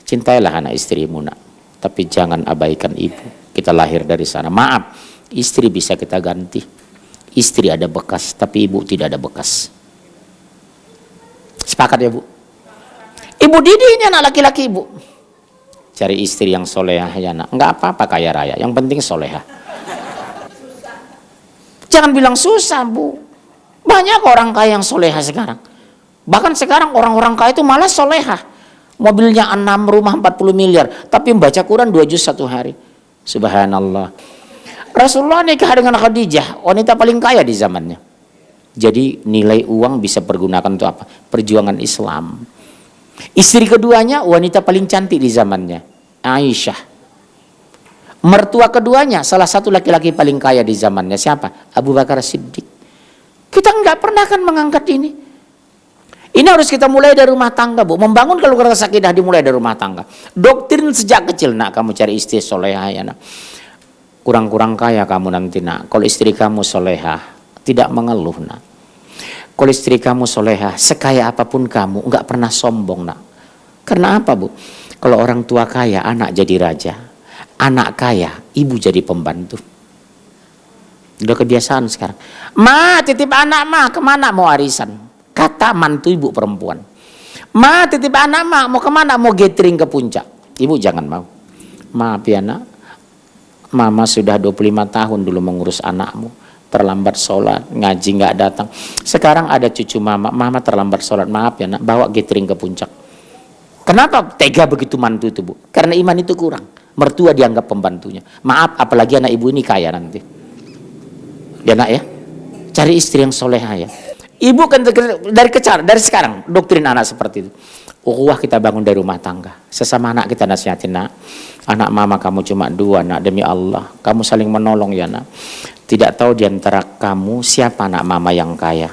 Cintailah anak istrimu nak, tapi jangan abaikan ibu. Kita lahir dari sana. Maaf, istri bisa kita ganti. Istri ada bekas, tapi ibu tidak ada bekas. Sepakat ya bu? Ibu didinya anak laki-laki ibu. Cari istri yang solehah ya nak. Enggak apa-apa kaya raya, yang penting solehah. Jangan bilang susah bu. Banyak orang kaya yang solehah sekarang. Bahkan sekarang orang-orang kaya itu malah solehah. Mobilnya 6, rumah 40 miliar. Tapi membaca Quran 2 juz satu hari. Subhanallah. Rasulullah nikah dengan Khadijah, wanita paling kaya di zamannya. Jadi nilai uang bisa pergunakan untuk apa? Perjuangan Islam. Istri keduanya wanita paling cantik di zamannya, Aisyah. Mertua keduanya salah satu laki-laki paling kaya di zamannya, siapa? Abu Bakar Siddiq. Kita nggak pernah kan mengangkat ini. Ini harus kita mulai dari rumah tangga bu. Membangun kalau rasa sakinah dimulai dari rumah tangga. Doktrin sejak kecil nak kamu cari istri solehah ya nak. Kurang-kurang kaya kamu nanti nak. Kalau istri kamu solehah, tidak mengeluh nak. Kalau istri kamu solehah, sekaya apapun kamu, enggak pernah sombong nak. Karena apa bu? Kalau orang tua kaya, anak jadi raja. Anak kaya, ibu jadi pembantu. Udah kebiasaan sekarang. Ma, titip anak ma, kemana mau arisan? Kata mantu ibu perempuan. Ma, titip anak ma, mau kemana? Mau gathering ke puncak. Ibu jangan mau. Maaf ya nak. Mama sudah 25 tahun dulu mengurus anakmu, terlambat sholat, ngaji nggak datang. Sekarang ada cucu mama, mama terlambat sholat, maaf ya nak, bawa gathering ke puncak. Kenapa tega begitu mantu itu bu? Karena iman itu kurang, mertua dianggap pembantunya. Maaf, apalagi anak ibu ini kaya nanti. Ya nak ya, cari istri yang soleha ya. Ibu kan dari sekarang doktrin anak seperti itu. Ukhuwah kita bangun dari rumah tangga. Sesama anak kita nasihatin nak. Anak mama kamu cuma 2 nak, demi Allah. Kamu saling menolong ya nak. Tidak tahu diantara kamu siapa anak mama yang kaya.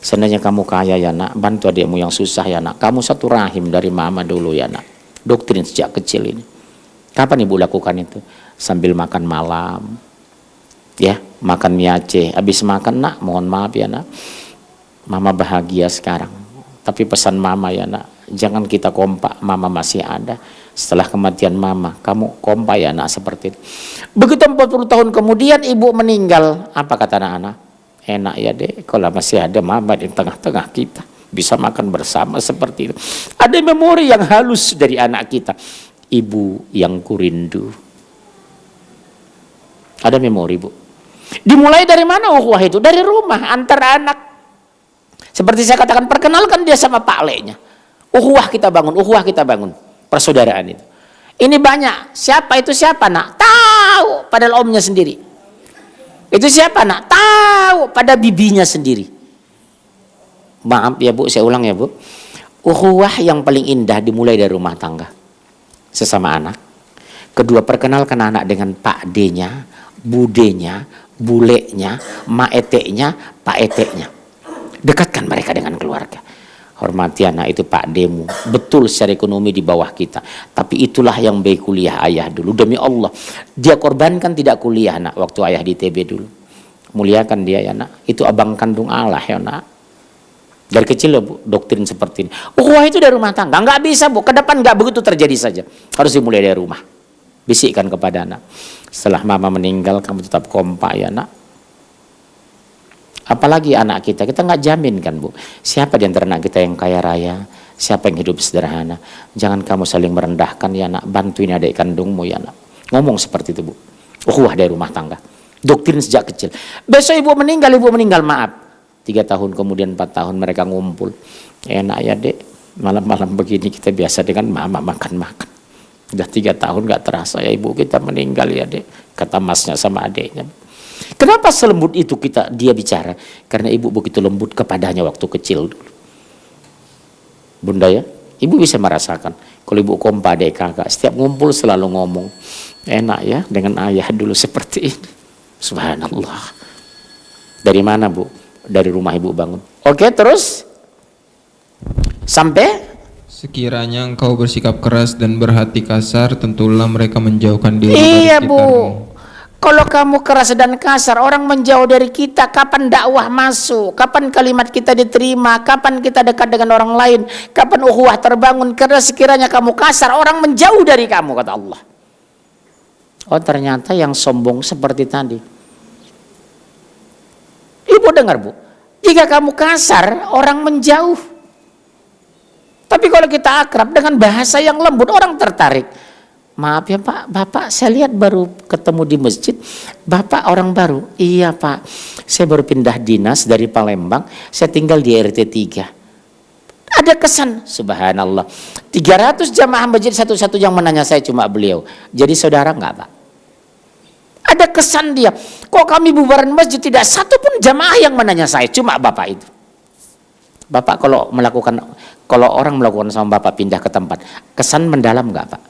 Seandainya kamu kaya ya nak, bantu adikmu yang susah ya nak. Kamu satu rahim dari mama dulu ya nak. Doktrin sejak kecil ini. Kapan ibu lakukan itu? Sambil makan malam, ya, makan mie Aceh. Habis makan nak, mohon maaf ya nak, mama bahagia sekarang. Tapi pesan mama ya nak, jangan kita kompak, mama masih ada. Setelah kematian mama, kamu kompak ya nak, seperti itu. Begitu 40 tahun kemudian ibu meninggal, apa kata anak-anak? Enak ya dek, kalau masih ada mama di tengah-tengah kita, bisa makan bersama seperti itu. Ada memori yang halus dari anak kita. Ibu yang kurindu. Ada memori bu. Dimulai dari mana ukhuwah itu? Dari rumah, antara anak. Seperti saya katakan, perkenalkan dia sama pak leknya. Ukhuwah kita bangun, ukhuwah kita bangun. Persaudaraan itu. Ini banyak. Siapa itu siapa nak? Tahu, padahal omnya sendiri. Itu siapa nak? Tahu, pada bibinya sendiri. Maaf ya bu, saya ulang ya bu. Ukhuwah yang paling indah dimulai dari rumah tangga. Sesama anak. Kedua, perkenalkan anak dengan pak D-nya, budenya, buleknya, maeteknya, pak eteknya. Dekatkan mereka dengan keluarga. Hormati anak itu pak demu. Betul secara ekonomi di bawah kita. Tapi itulah yang baik kuliah ayah dulu. Demi Allah. Dia korbankan tidak kuliah nak waktu ayah di TB dulu. Muliakan dia ya nak. Itu abang kandung Allah ya nak. Dari kecil ya bu, doktrin seperti ini. Wah itu dari rumah tangga. Nggak bisa bu, ke depan nggak begitu terjadi saja. Harus dimulai dari rumah. Bisikkan kepada anak. Setelah mama meninggal kamu tetap kompak ya nak. Apalagi anak kita nggak jamin kan bu. Siapa di antara anak kita yang kaya raya, siapa yang hidup sederhana. Jangan kamu saling merendahkan ya nak. Bantuin adik kandungmu ya nak. Ngomong seperti itu bu. Ukhuwah dari rumah tangga. Doktrin sejak kecil. Besok ibu meninggal maaf. 3 tahun kemudian 4 tahun mereka ngumpul. Enak ya dek. Malam-malam begini kita biasa dengan mama makan-makan. Udah 3 tahun nggak terasa ya ibu kita meninggal ya dek. Kata masnya sama adeknya. Kenapa selembut itu dia bicara? Karena ibu begitu lembut kepadanya waktu kecil dulu. Bunda ya, ibu bisa merasakan. Kalau ibu kompa adik kakak, setiap ngumpul selalu ngomong. Enak ya dengan ayah dulu seperti ini. Subhanallah. Dari mana bu? Dari rumah ibu bangun. Oke terus. Sampai? Sekiranya engkau bersikap keras dan berhati kasar, tentulah mereka menjauhkan diri Iya dari bu. sekitarmu. Kalau kamu keras dan kasar, orang menjauh dari kita. Kapan dakwah masuk? Kapan kalimat kita diterima? Kapan kita dekat dengan orang lain? Kapan ukhuwah terbangun? Karena sekiranya kamu kasar, orang menjauh dari kamu, kata Allah. Oh ternyata yang sombong seperti tadi. Ibu dengar bu, jika kamu kasar, orang menjauh. Tapi kalau kita akrab dengan bahasa yang lembut, orang tertarik. Maaf ya Pak, Bapak saya lihat baru ketemu di masjid. Bapak orang baru. Iya Pak, saya baru pindah dinas dari Palembang. Saya tinggal di RT 3. Ada kesan, subhanallah. 300 jamaah masjid satu-satu yang menanya saya cuma beliau. Jadi saudara enggak Pak? Ada kesan dia. Kok kami bubaran masjid tidak satu pun jamaah yang menanya saya, cuma Bapak itu. Bapak kalau orang melakukan sama Bapak pindah ke tempat, kesan mendalam enggak Pak?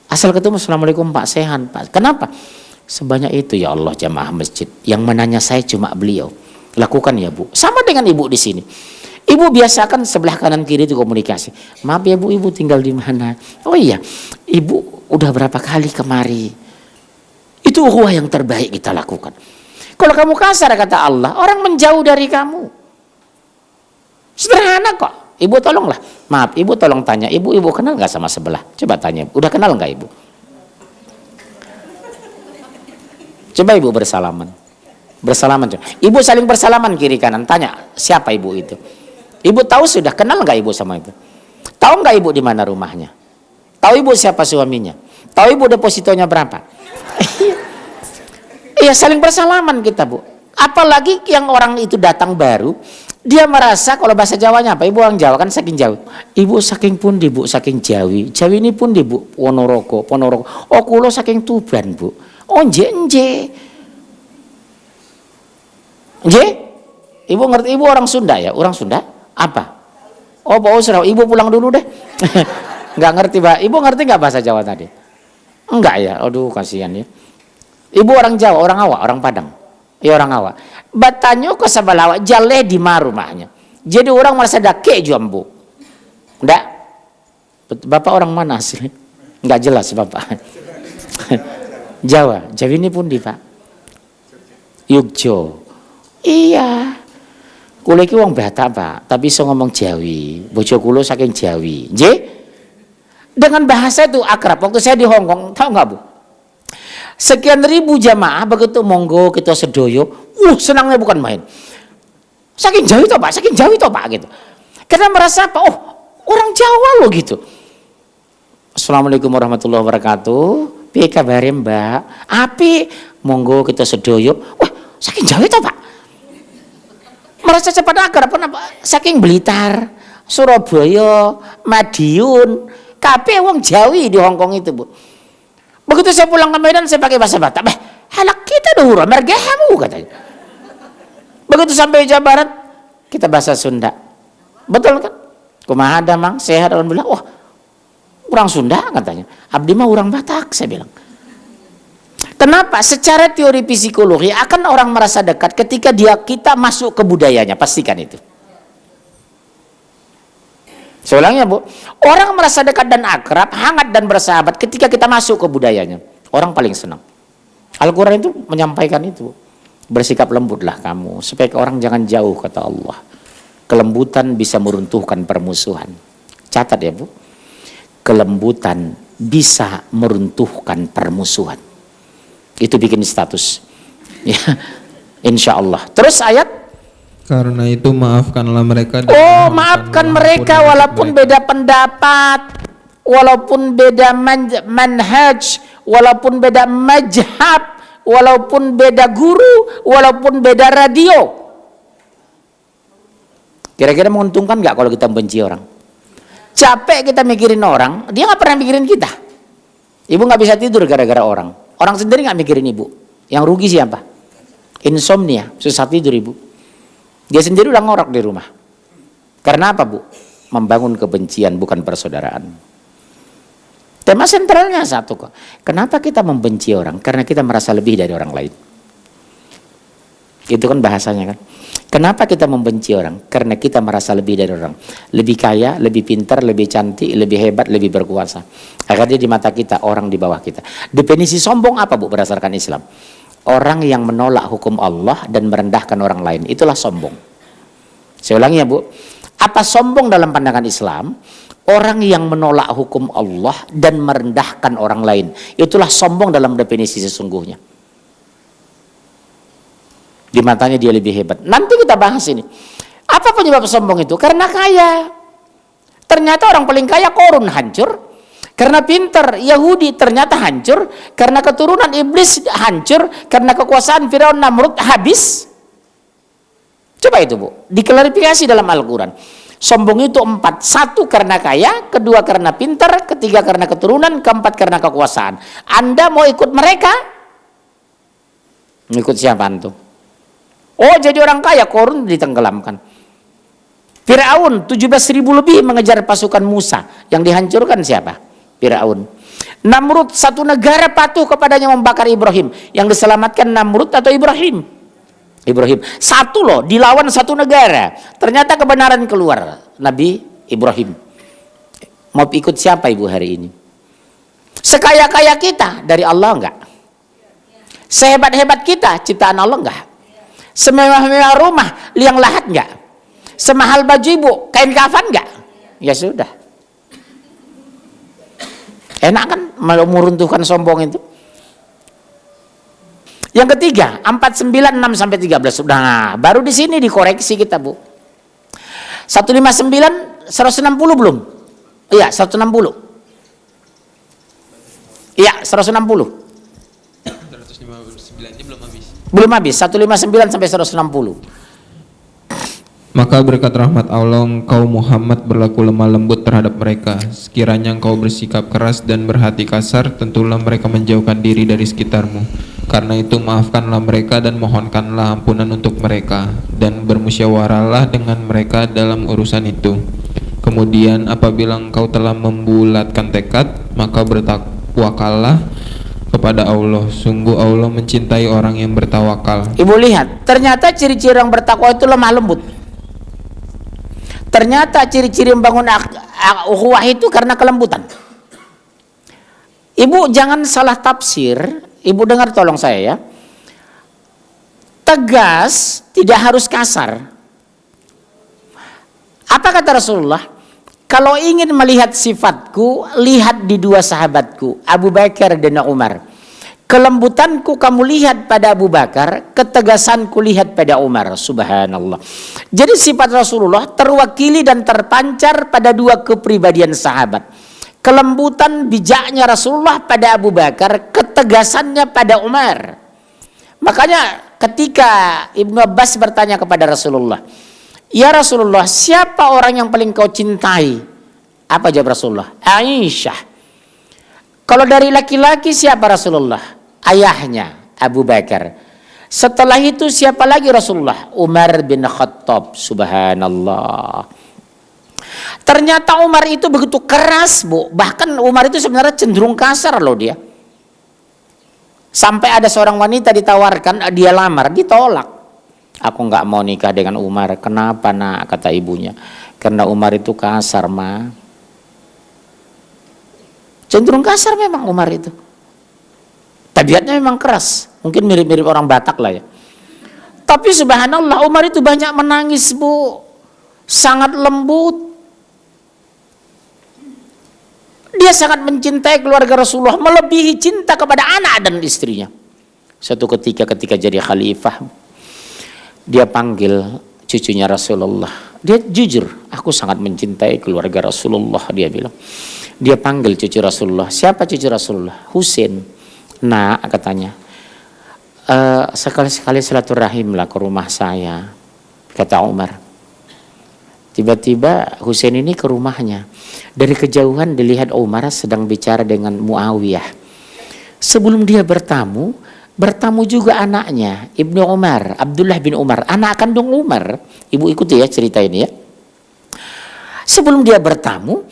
Asal ketemu, assalamualaikum Pak, sehat Pak. Kenapa? Sebanyak itu ya Allah jamaah masjid. Yang menanya saya cuma beliau. Lakukan ya Bu. Sama dengan ibu di sini. Ibu biasakan sebelah kanan kiri itu komunikasi. Maaf ya Bu, ibu tinggal di mana? Oh iya, ibu udah berapa kali kemari. Itu ukhuwah yang terbaik kita lakukan. Kalau kamu kasar kata Allah, orang menjauh dari kamu. Sederhana kok. Ibu tolonglah, maaf ibu tolong tanya, ibu kenal nggak sama sebelah? Coba tanya, udah kenal nggak ibu? Coba ibu bersalaman. Ibu saling bersalaman kiri kanan, tanya siapa ibu itu? Ibu tahu sudah, kenal nggak ibu sama itu? Tahu nggak ibu di mana rumahnya? Tahu ibu siapa suaminya? Tahu ibu depositonya berapa? Iya saling bersalaman kita bu. Apalagi yang orang itu datang baru, dia merasa kalau bahasa Jawanya apa? Ibu orang Jawa kan saking jauh. Ibu saking pundi bu, saking Jawi. Jawi ini pundi bu, Ponorogo. Oh kulo saking Tuban bu. Oh nje. Ibu ngerti, ibu orang Sunda ya? Orang Sunda? Apa? Oh Pak Usra, ibu pulang dulu deh. Nggak ngerti Pak. Ibu ngerti nggak bahasa Jawa tadi? Enggak ya? Aduh kasihan ya. Ibu orang Jawa, orang Awak, orang Padang. Ya orang Awak. Batanyo ke Sabalawa, jale di rumahnya. Jadi orang merasa dake jambu. Enggak. Bapak orang mana asli? Enggak jelas Bapak. Jawa. Jawa ini pun di Pak. Yogyo. Iya. Kulo iki wong Batak Pak, tapi iso ngomong Jawi. Bojo kulo saking Jawi. Nggih? Dengan bahasa itu akrab. Waktu saya di Hong Kong, tahu nggak Bu? Sekian ribu jamaah begitu monggo kita sedoyo. Senangnya bukan main. Saking Jawi toh Pak, saking Jawi toh Pak gitu. Karena merasa apa? Oh, orang Jawa loh gitu. Assalamualaikum warahmatullahi wabarakatuh. Piye kabare Mbak? Api, monggo kita sedoyo. Wah, saking Jawi toh Pak. Merasa cepat akrab kenapa? Saking Blitar, Surabaya, Madiun, kabeh wong Jawi di Hong Kong itu, Bu. Begitu saya pulang ke Medan saya pakai bahasa Batak. Halak kita dulu, mergahamu katanya. Begitu sampai Jawa Barat kita bahasa Sunda. Betul kan? Kumaha ada mang, sehat alhamdulillah. Wah, orang Sunda katanya. Abdi mah orang Batak, saya bilang. Kenapa? Secara teori psikologi akan orang merasa dekat ketika kita masuk ke budayanya, pastikan itu. Saya ulangnya Bu, orang merasa dekat dan akrab, hangat dan bersahabat ketika kita masuk ke budayanya. Orang paling senang. Al-Quran itu menyampaikan itu. Bersikap lembutlah kamu, supaya orang jangan jauh, kata Allah. Kelembutan bisa meruntuhkan permusuhan. Catat ya Bu, kelembutan bisa meruntuhkan permusuhan. Itu bikin status ya, insya Allah. Terus ayat, karena itu maafkanlah mereka. Maafkan mereka walaupun beda pendapat, walaupun beda manhaj, walaupun beda mazhab, walaupun beda guru, walaupun beda radio. Kira-kira menguntungkan nggak kalau kita benci orang? Capek kita mikirin orang, dia nggak pernah mikirin kita. Ibu nggak bisa tidur gara-gara orang. Orang sendiri nggak mikirin ibu. Yang rugi siapa? Insomnia, susah tidur ibu. Dia sendiri udah ngorok di rumah. Karena apa Bu? Membangun kebencian bukan persaudaraan. Tema sentralnya satu kok. Kenapa kita membenci orang? Karena kita merasa lebih dari orang lain. Itu kan bahasanya kan. Kenapa kita membenci orang? Karena kita merasa lebih dari orang. Lebih kaya, lebih pintar, lebih cantik, lebih hebat, lebih berkuasa. Akhirnya di mata kita orang di bawah kita. Definisi sombong apa Bu berdasarkan Islam? Orang yang menolak hukum Allah dan merendahkan orang lain. Itulah sombong. Saya ulangi ya Bu. Apa sombong dalam pandangan Islam? Orang yang menolak hukum Allah dan merendahkan orang lain. Itulah sombong dalam definisi sesungguhnya. Di matanya dia lebih hebat. Nanti kita bahas ini. Apa penyebab sombong itu? Karena kaya. Ternyata orang paling kaya Korun hancur. Karena pintar Yahudi ternyata hancur. Karena keturunan iblis hancur. Karena kekuasaan Firaun Namrud habis. Coba itu Bu. Diklarifikasi dalam Al-Quran. Sombong itu 4. 1 karena kaya. 2 karena pintar. 3 karena keturunan. 4 karena kekuasaan. Anda mau ikut mereka? Ikut siapa itu? Oh, jadi orang kaya, Korun ditenggelamkan. Firaun 17.000 lebih mengejar pasukan Musa. Yang dihancurkan siapa? Firaun. Namrud satu negara patuh kepadanya membakar Ibrahim. Yang diselamatkan Namrud atau Ibrahim? Ibrahim. Satu loh, dilawan satu negara. Ternyata kebenaran keluar. Nabi Ibrahim. Mau ikut siapa ibu hari ini? Sekaya-kaya kita dari Allah enggak? Sehebat-hebat kita ciptaan Allah enggak? Semewah-mewah rumah, liang lahat enggak? Semahal baju ibu, kain kafan enggak? Ya sudah. Enak kan meruntuhkan sombong itu? Yang ketiga, 496 sampai 13. Nah, baru di sini dikoreksi kita, Bu. 159 160 belum? Iya, 160. Iya, 160. 159 ini belum habis. Belum habis, 159 sampai 160. Maka berkat rahmat Allah engkau Muhammad berlaku lemah lembut terhadap mereka. Sekiranya engkau bersikap keras dan berhati kasar, tentulah mereka menjauhkan diri dari sekitarmu. Karena itu maafkanlah mereka dan mohonkanlah ampunan untuk mereka, dan bermusyawarahlah dengan mereka dalam urusan itu. Kemudian apabila engkau telah membulatkan tekad, maka bertakwakallah kepada Allah. Sungguh Allah mencintai orang yang bertawakal. Ibu lihat, ternyata ciri-ciri orang bertakwa itu lemah lembut. Ternyata ciri-ciri membangun ukhuwah itu karena kelembutan. Ibu jangan salah tafsir. Ibu dengar tolong saya ya. Tegas tidak harus kasar. Apa kata Rasulullah? Kalau ingin melihat sifatku, lihat di dua sahabatku, Abu Bakar dan Umar. Kelembutanku kamu lihat pada Abu Bakar, ketegasanku lihat pada Umar. Subhanallah. Jadi sifat Rasulullah terwakili dan terpancar pada dua kepribadian sahabat. Kelembutan bijaknya Rasulullah pada Abu Bakar, ketegasannya pada Umar. Makanya ketika Ibnu Abbas bertanya kepada Rasulullah, "Ya Rasulullah, siapa orang yang paling kau cintai?" Apa jawab Rasulullah? "Aisyah." Kalau dari laki-laki siapa Rasulullah? Ayahnya Abu Bakar. Setelah itu siapa lagi Rasulullah? Umar bin Khattab. Subhanallah. Ternyata Umar itu begitu keras, Bu. Bahkan Umar itu sebenarnya cenderung kasar loh dia. Sampai ada seorang wanita ditawarkan, dia lamar, ditolak. "Aku nggak mau nikah dengan Umar." "Kenapa nak?" kata ibunya. "Karena Umar itu kasar, Ma." Cenderung kasar memang Umar itu. Tabiatnya memang keras. Mungkin mirip-mirip orang Batak lah ya. Tapi subhanallah Umar itu banyak menangis, Bu. Sangat lembut. Dia sangat mencintai keluarga Rasulullah, melebihi cinta kepada anak dan istrinya. Suatu ketika jadi khalifah, dia panggil cucunya Rasulullah. Dia jujur, "Aku sangat mencintai keluarga Rasulullah," dia bilang. Dia panggil cucu Rasulullah. "Siapa cucu Rasulullah?" "Husain." "Nah," katanya, "sekali-sekali silaturahimlah ke rumah saya," kata Umar. Tiba-tiba Husain ini ke rumahnya. Dari kejauhan dilihat Umar sedang bicara dengan Muawiyah. Sebelum dia bertamu juga anaknya Ibnu Umar, Abdullah bin Umar, anak kandung Umar. Ibu ikuti ya cerita ini ya. Sebelum dia bertamu,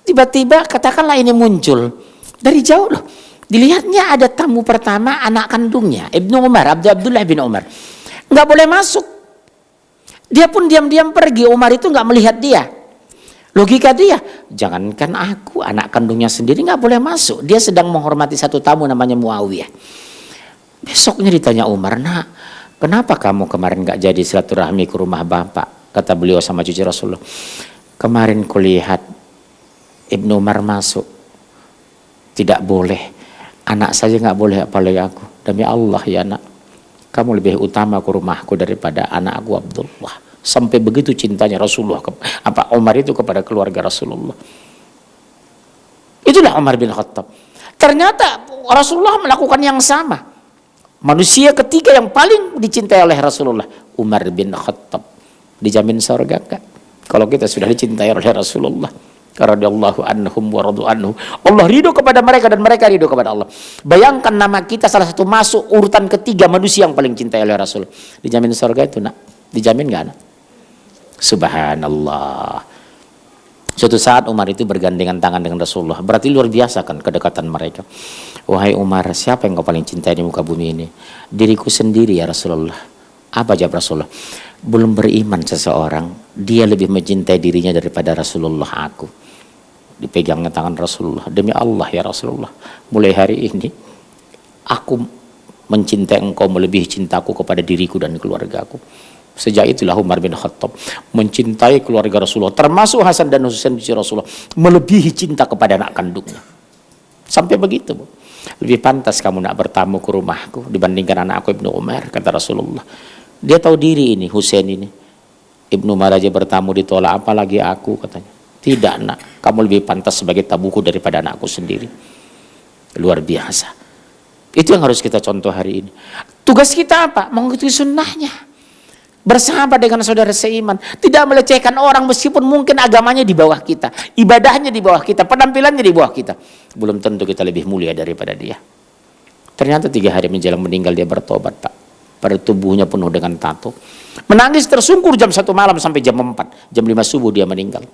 tiba-tiba katakanlah ini muncul dari jauh loh. Dilihatnya ada tamu pertama anak kandungnya Ibnu Umar, Abdullah bin Umar. Nggak boleh masuk. Dia pun diam-diam pergi. Umar itu nggak melihat dia. Logika dia, jangankan aku, anak kandungnya sendiri nggak boleh masuk. Dia sedang menghormati satu tamu namanya Muawiyah. Besoknya ditanya Umar, "Nak, kenapa kamu kemarin nggak jadi silaturahmi ke rumah bapak?" Kata beliau sama cucu Rasulullah, "Kemarin kulihat Ibnu Umar masuk. Tidak boleh. Anak saja nggak boleh, apalagi aku. Demi Allah ya nak, kamu lebih utama ke rumahku daripada anakku Abdullah." Sampai begitu cintanya Rasulullah Umar itu kepada keluarga Rasulullah. Itulah Umar bin Khattab. Ternyata Rasulullah melakukan yang sama. Manusia ketiga yang paling dicintai oleh Rasulullah, Umar bin Khattab. Dijamin surga enggak? Kalau kita sudah dicintai oleh Rasulullah radhiyallahu anhum wa radu anhu, Allah ridho kepada mereka dan mereka ridho kepada Allah. Bayangkan nama kita salah satu masuk urutan ketiga manusia yang paling cintai oleh Rasul. Dijamin surga itu nak? Dijamin enggak nak? Subhanallah. Suatu saat Umar itu bergandengan tangan dengan Rasulullah. Berarti luar biasa kan kedekatan mereka. "Wahai Umar, siapa yang kau paling cintai di muka bumi ini?" "Diriku sendiri ya Rasulullah." Apa jawab Rasulullah? "Belum beriman seseorang, dia lebih mencintai dirinya daripada Rasulullah aku." Dipegangnya tangan Rasulullah. "Demi Allah ya Rasulullah, mulai hari ini aku mencintai engkau melebihi cintaku kepada diriku dan keluargaku." Sejak itulah Umar bin Khattab mencintai keluarga Rasulullah, termasuk Hasan dan Husain cucu Rasulullah, melebihi cinta kepada anak kandungnya. Sampai begitu, Bu. "Lebih pantas kamu nak bertamu ke rumahku dibandingkan anakku Ibnu Umar," kata Rasulullah. Dia tahu diri ini, Husain ini. Ibnu Umar aja bertamu ditolak, apalagi aku, katanya. "Tidak nak, kamu lebih pantas sebagai tabuku daripada anakku sendiri." Luar biasa. Itu yang harus kita contoh hari ini. Tugas kita apa? Mengikuti sunnahnya. Bersahabat dengan saudara seiman, tidak melecehkan orang meskipun mungkin agamanya di bawah kita, ibadahnya di bawah kita, penampilannya di bawah kita. Belum tentu kita lebih mulia daripada dia. Ternyata 3 hari menjelang meninggal dia bertobat, Pak. Pada tubuhnya penuh dengan tato. Menangis tersungkur jam 1 malam sampai jam 4, jam 5 subuh dia meninggal.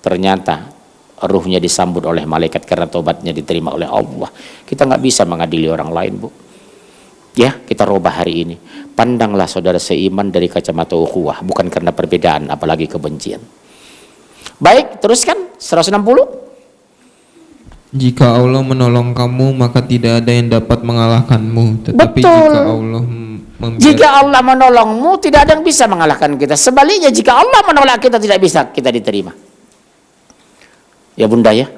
Ternyata ruhnya disambut oleh malaikat karena tobatnya diterima oleh Allah. Kita nggak bisa mengadili orang lain, Bu. Ya, kita rubah hari ini. Pandanglah saudara seiman dari kacamata ukhuwah, bukan karena perbedaan, apalagi kebencian. Baik, teruskan 160. Jika Allah menolong kamu, maka tidak ada yang dapat mengalahkanmu. Tetapi Betul. jika Allah Jika Allah menolongmu, tidak ada yang bisa mengalahkan kita. Sebaliknya, jika Allah menolak kita, tidak bisa kita diterima. Ya bunda ya,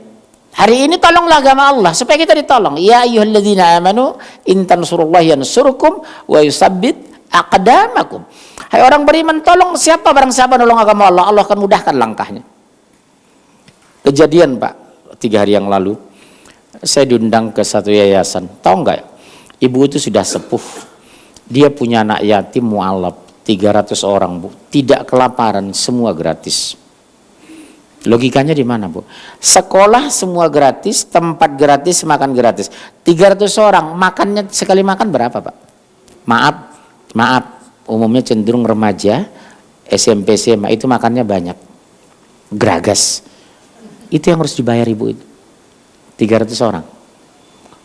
hari ini tolonglah agama Allah supaya kita ditolong. Ya ayyuhalladzina amanu in tansurullaha yansurkum wa yusabbit aqdamakum. Hai orang beriman, tolong siapa barang siapa nolong agama Allah, Allah akan mudahkan langkahnya. Kejadian Pak, 3 hari yang lalu saya diundang ke satu yayasan. Tahu nggak? Ibu itu sudah sepuh. Dia punya anak yatim mualaf 300 orang Bu. Tidak kelaparan, semua gratis. Logikanya di mana Bu? Sekolah semua gratis, tempat gratis, makan gratis. 300 orang, makannya sekali makan berapa Pak? Maaf, umumnya cenderung remaja, SMP, SMA itu makannya banyak. Geragas. Itu yang harus dibayar ibu itu. 300 orang.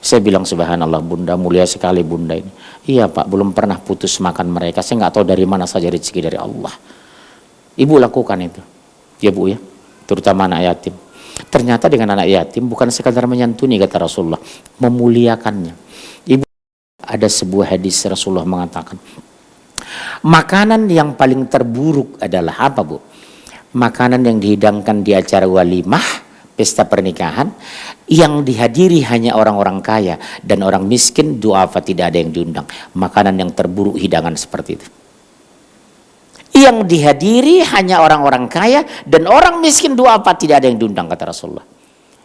Saya bilang subhanallah bunda, mulia sekali bunda ini. Iya Pak, belum pernah putus makan mereka. Saya nggak tahu dari mana saja rezeki dari Allah. Ibu lakukan itu. Ya Bu ya. Terutama anak yatim. Ternyata dengan anak yatim bukan sekadar menyantuni kata Rasulullah, memuliakannya. Ibu, ada sebuah hadis Rasulullah mengatakan, makanan yang paling terburuk adalah apa Bu? Makanan yang dihidangkan di acara walimah, pesta pernikahan, yang dihadiri hanya orang-orang kaya dan orang miskin, duafa tidak ada yang diundang. Makanan yang terburuk hidangan seperti itu. Yang dihadiri hanya orang-orang kaya dan orang miskin, duafa tidak ada yang diundang kata Rasulullah.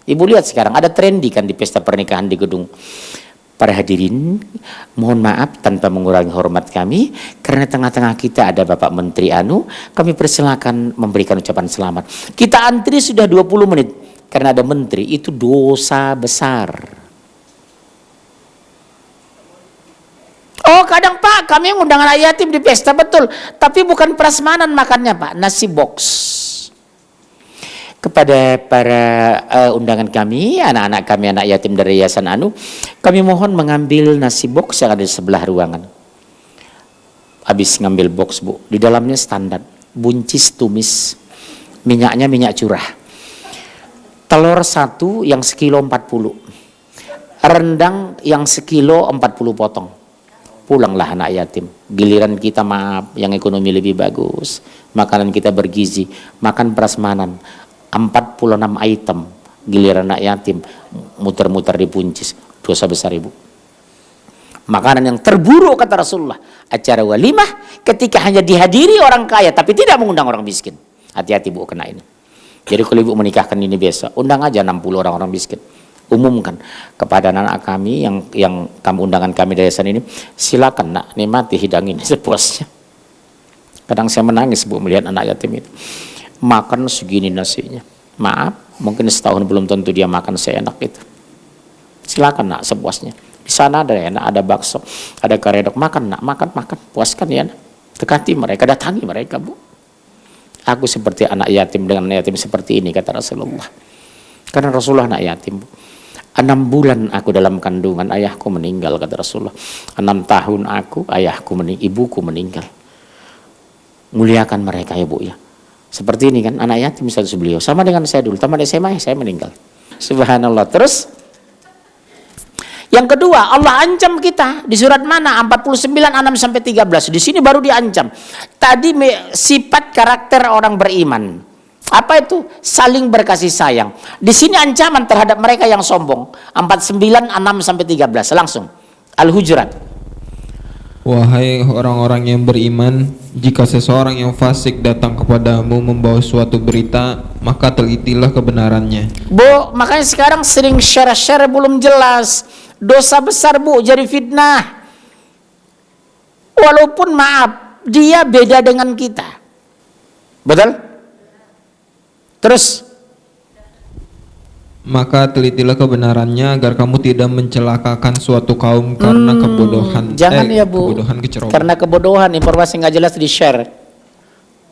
Ibu lihat sekarang ada trendy kan di pesta pernikahan di gedung. Para hadirin, mohon maaf tanpa mengurangi hormat kami, karena tengah-tengah kita ada Bapak Menteri Anu, kami persilakan memberikan ucapan selamat. Kita antri sudah 20 menit, karena ada menteri, itu dosa besar. Oh kadang Pak, kami ngundang anak yatim di pesta, betul. Tapi bukan prasmanan makannya Pak, nasi box. Kepada para undangan kami, anak-anak kami, anak yatim dari Yayasan Anu, kami mohon mengambil nasi box yang ada di sebelah ruangan. Habis ngambil box Bu, di dalamnya standar, buncis tumis, minyaknya minyak curah. Telur 1 yang sekilo 40, rendang yang sekilo 40 potong. Pulanglah anak yatim. Giliran kita maaf, yang ekonomi lebih bagus, makanan kita bergizi, makan prasmanan. 46 item, giliran anak yatim muter-muter di puncis, dosa besar ibu. Makanan yang terburuk kata Rasulullah, acara walimah ketika hanya dihadiri orang kaya tapi tidak mengundang orang miskin. Hati-hati Bu kena ini. Jadi kalau ibu menikahkan ini besok, undang aja 60 orang miskin. Umumkan kepada anak kami yang kamu undangan kami dari yayasan ini, silakan nak nikmati hidangin sepuasnya. Kadang saya menangis Bu melihat anak yatim itu. Makan segini nasinya, maaf, mungkin setahun belum tentu dia makan seenak itu. Silakan nak sepuasnya. Di sana ada enak, ada bakso, ada karedok, makan nak, makan, puaskan ya nak. Dekati mereka, datangi mereka Bu. Aku seperti anak yatim dengan anak yatim seperti ini kata Rasulullah. Karena Rasulullah anak yatim Bu. 6 bulan aku dalam kandungan, ayahku meninggal kata Rasulullah. 6 tahun aku, ibuku meninggal. Muliakan mereka ya Bu ya. Seperti ini kan anak yatim status beliau, sama dengan saya dulu, tamat SMA saya meninggal. Subhanallah. Terus yang kedua, Allah ancam kita di surat mana? 49 6-13. Di sini baru diancam. Tadi sifat karakter orang beriman. Apa itu? Saling berkasih sayang. Di sini ancaman terhadap mereka yang sombong. 49 6-13 langsung. Al-Hujurat. Wahai orang-orang yang beriman, jika seseorang yang fasik datang kepadamu membawa suatu berita, maka telitilah kebenarannya. Bu, makanya sekarang sering share-share belum jelas. Dosa besar Bu, jadi fitnah. Walaupun maaf, dia beda dengan kita. Betul? Terus? Maka telitilah kebenarannya agar kamu tidak mencelakakan suatu kaum karena kebodohan. Jangan ya Bu, kebodohan kecerobohan. karena kebodohan, informasi nggak jelas di share.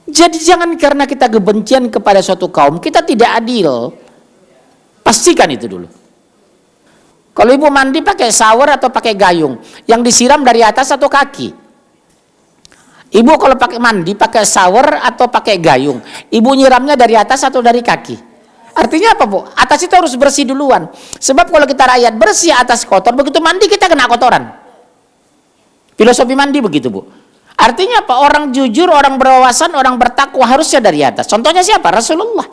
Jadi jangan karena kita kebencian kepada suatu kaum, kita tidak adil. Pastikan itu dulu. Kalau ibu mandi pakai shower atau pakai gayung, yang disiram dari atas atau kaki? Ibu kalau pakai mandi pakai shower atau pakai gayung, ibu nyiramnya dari atas atau dari kaki? Artinya apa, Bu? Atas itu harus bersih duluan. Sebab kalau kita rakyat bersih, atas kotor, begitu mandi kita kena kotoran. Filosofi mandi begitu, Bu. Artinya apa? Orang jujur, orang berwawasan, orang bertakwa harusnya dari atas. Contohnya siapa? Rasulullah.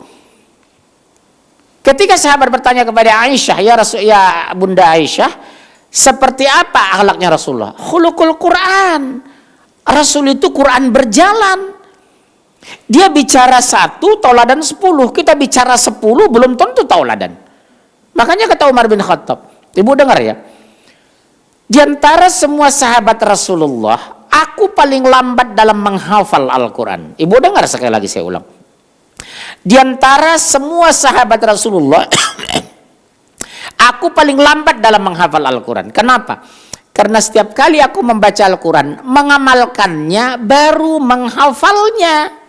Ketika sahabat bertanya kepada Aisyah, ya Bunda Aisyah, seperti apa akhlaknya Rasulullah? Khuluqul Quran. Rasul itu Quran berjalan. Dia bicara 1, tauladan 10. Kita bicara 10, belum tentu tauladan. Makanya kata Umar bin Khattab, ibu dengar ya, di antara semua sahabat Rasulullah, aku paling lambat dalam menghafal Al-Quran. Ibu dengar sekali lagi saya ulang. Di antara semua sahabat Rasulullah, aku paling lambat dalam menghafal Al-Quran. Kenapa? Karena setiap kali aku membaca Al-Quran, mengamalkannya baru menghafalnya.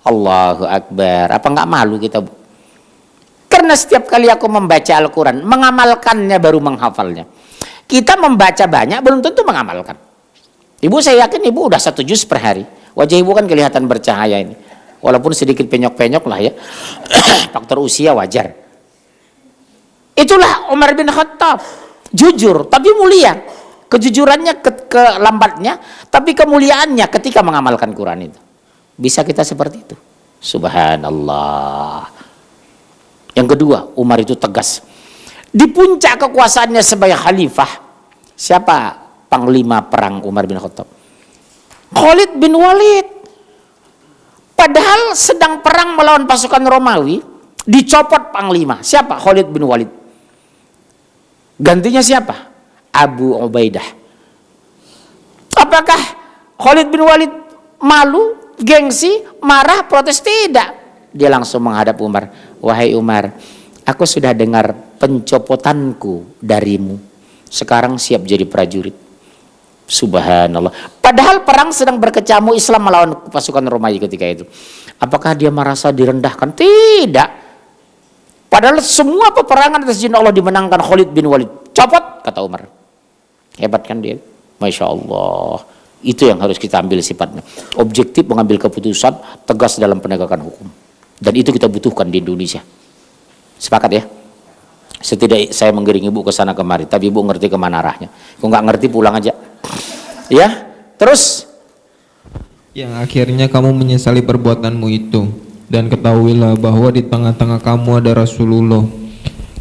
Allahu Akbar. Apa nggak malu kita, Bu? Karena setiap kali aku membaca Al-Quran, mengamalkannya baru menghafalnya. Kita membaca banyak, belum tentu mengamalkan. Ibu, saya yakin ibu udah 1 juz per hari. Wajah ibu kan kelihatan bercahaya ini. Walaupun sedikit penyok-penyok lah ya. Faktor usia wajar. Itulah Umar bin Khattab. Jujur, tapi mulia. Kejujurannya, kelambatnya, tapi kemuliaannya ketika mengamalkan Quran itu. Bisa kita seperti itu. Subhanallah. Yang kedua, Umar itu tegas. Di puncak kekuasaannya sebagai khalifah, siapa panglima perang Umar bin Khattab? Khalid bin Walid. Padahal sedang perang melawan pasukan Romawi, dicopot panglima. Siapa? Khalid bin Walid. Gantinya siapa? Abu Ubaidah. Apakah Khalid bin Walid malu, gengsi, marah, protes? Tidak. Dia langsung menghadap Umar. Wahai Umar, aku sudah dengar pencopotanku darimu. Sekarang siap jadi prajurit. Subhanallah. Padahal perang sedang berkecamuk, Islam melawan pasukan Romawi ketika itu. Apakah dia merasa direndahkan? Tidak. Padahal semua peperangan atas izin Allah dimenangkan Khalid bin Walid. Copot, kata Umar. Hebat kan dia? Masya Allah. Itu yang harus kita ambil sifatnya. Objektif mengambil keputusan, tegas dalam penegakan hukum. Dan itu kita butuhkan di Indonesia. Sepakat ya? Setidaknya saya mengiring ibu ke sana kemari, tapi ibu ngerti kemana arahnya. Kalau nggak ngerti pulang aja. Ya, terus Yang akhirnya kamu menyesali perbuatanmu itu. Dan ketahuilah bahwa di tengah-tengah kamu ada Rasulullah.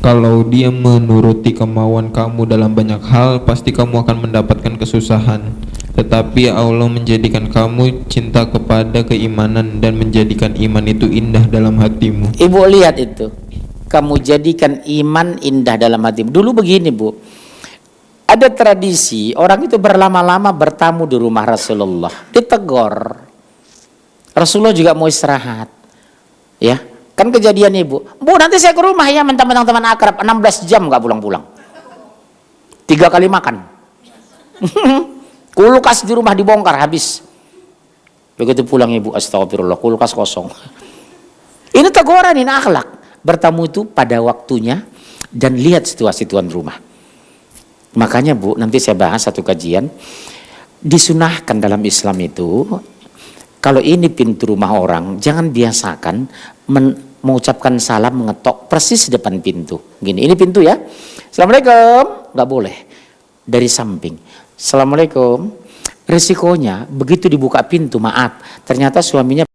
Kalau dia menuruti kemauan kamu dalam banyak hal, pasti kamu akan mendapatkan kesusahan. Tetapi Allah menjadikan kamu cinta kepada keimanan dan menjadikan iman itu indah dalam hatimu. ibu lihat itu. Kamu jadikan iman indah dalam hatimu. Dulu begini, Bu. Ada tradisi orang itu berlama-lama bertamu di rumah Rasulullah, ditegur. Rasulullah juga mau istirahat, ya kan kejadian ibu. Bu, nanti saya ke rumah ya, mentang-mentang teman akrab, 16 jam nggak pulang-pulang, 3 kali makan. Kulkas di rumah dibongkar habis. Begitu pulang ibu, astagfirullah, kulkas kosong. Ini teguran, ini akhlak. Bertamu itu pada waktunya dan lihat situasi tuan rumah. Makanya Bu, nanti saya bahas satu kajian. Disunahkan dalam Islam itu, kalau ini pintu rumah orang, jangan biasakan mengucapkan salam mengetok persis depan pintu. Gini, ini pintu ya. Assalamualaikum, nggak boleh. Dari samping. Assalamualaikum. Resikonya begitu dibuka pintu, maaf, ternyata suaminya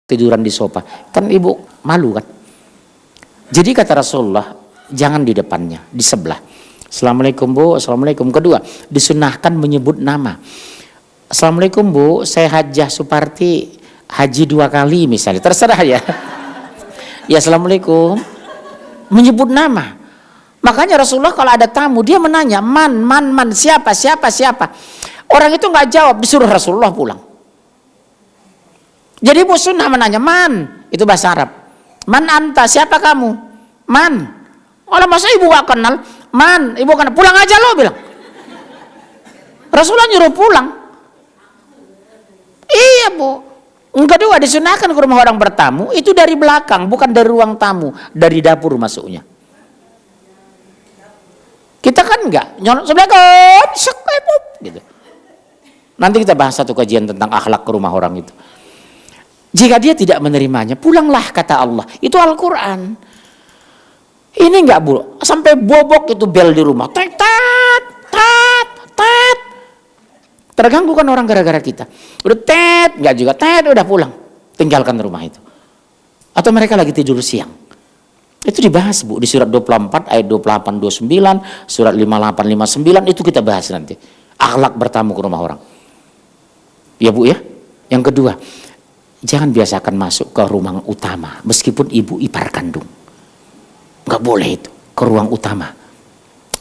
tiduran di sofa. Kan ibu malu kan? Jadi kata Rasulullah, jangan di depannya, di sebelah. Assalamualaikum Bu, assalamualaikum. Kedua, disunahkan menyebut nama. Assalamualaikum Bu, saya Hajjah Suparti, haji 2 kali misalnya, terserah ya. Ya assalamualaikum, menyebut nama. Makanya Rasulullah kalau ada tamu dia menanya man, siapa. Orang itu nggak jawab, disuruh Rasulullah pulang. Jadi Bu sunnah menanya man, itu bahasa Arab. Man anta, siapa kamu? Man. Orang masa ibu gak kenal? Man, ibu kenal, pulang aja lo bilang. Rasulullah nyuruh pulang. Iya Bu. Yang kedua disunahkan ke rumah orang bertamu itu dari belakang, bukan dari ruang tamu, dari dapur masuknya. Kita enggak? Assalamualaikum, gitu. Nanti kita bahas satu kajian tentang akhlak ke rumah orang itu. Jika dia tidak menerimanya, pulanglah, kata Allah. Itu Al-Quran. Ini enggak, Bu, sampai bobok itu bel di rumah. Tat, tat, tat, tat. Terganggu kan orang gara-gara kita. Udah tet, enggak juga tet, udah pulang. Tinggalkan rumah itu. Atau mereka lagi tidur siang. Itu dibahas, Bu, di surat 24 ayat 28 29, surat 58 59 itu kita bahas nanti. Akhlak bertamu ke rumah orang. Ya, Bu ya. Yang kedua, jangan biasakan masuk ke ruang utama meskipun ibu ipar kandung. Enggak boleh itu, ke ruang utama.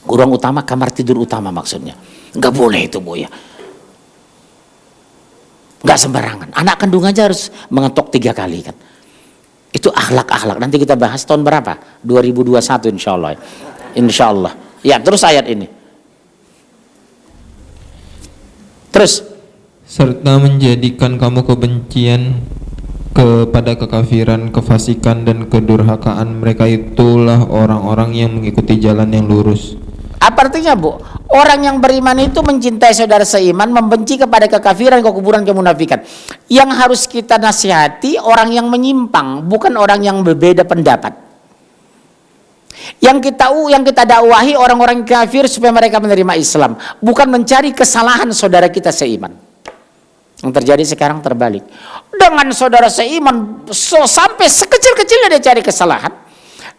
Ruang utama kamar tidur utama maksudnya. Enggak boleh itu, Bu ya. Enggak sembarangan. Anak kandung aja harus mengetok 3 kali kan. Itu akhlak-akhlak. Nanti kita bahas tahun berapa? 2021 insyaallah. Insyaallah. Ya, terus ayat ini. Terus, serta menjadikan kamu kebencian kepada kekafiran, kefasikan dan kedurhakaan, mereka itulah orang-orang yang mengikuti jalan yang lurus. apa artinya, Bu? Orang yang beriman itu mencintai saudara seiman, membenci kepada kekafiran, kekufuran, kemunafikan. Yang harus kita nasihati orang yang menyimpang, bukan orang yang berbeda pendapat. Yang kita dakwahi orang-orang kafir supaya mereka menerima Islam, bukan mencari kesalahan saudara kita seiman. Yang terjadi sekarang terbalik. Dengan saudara seiman sampai sekecil-kecilnya dia cari kesalahan.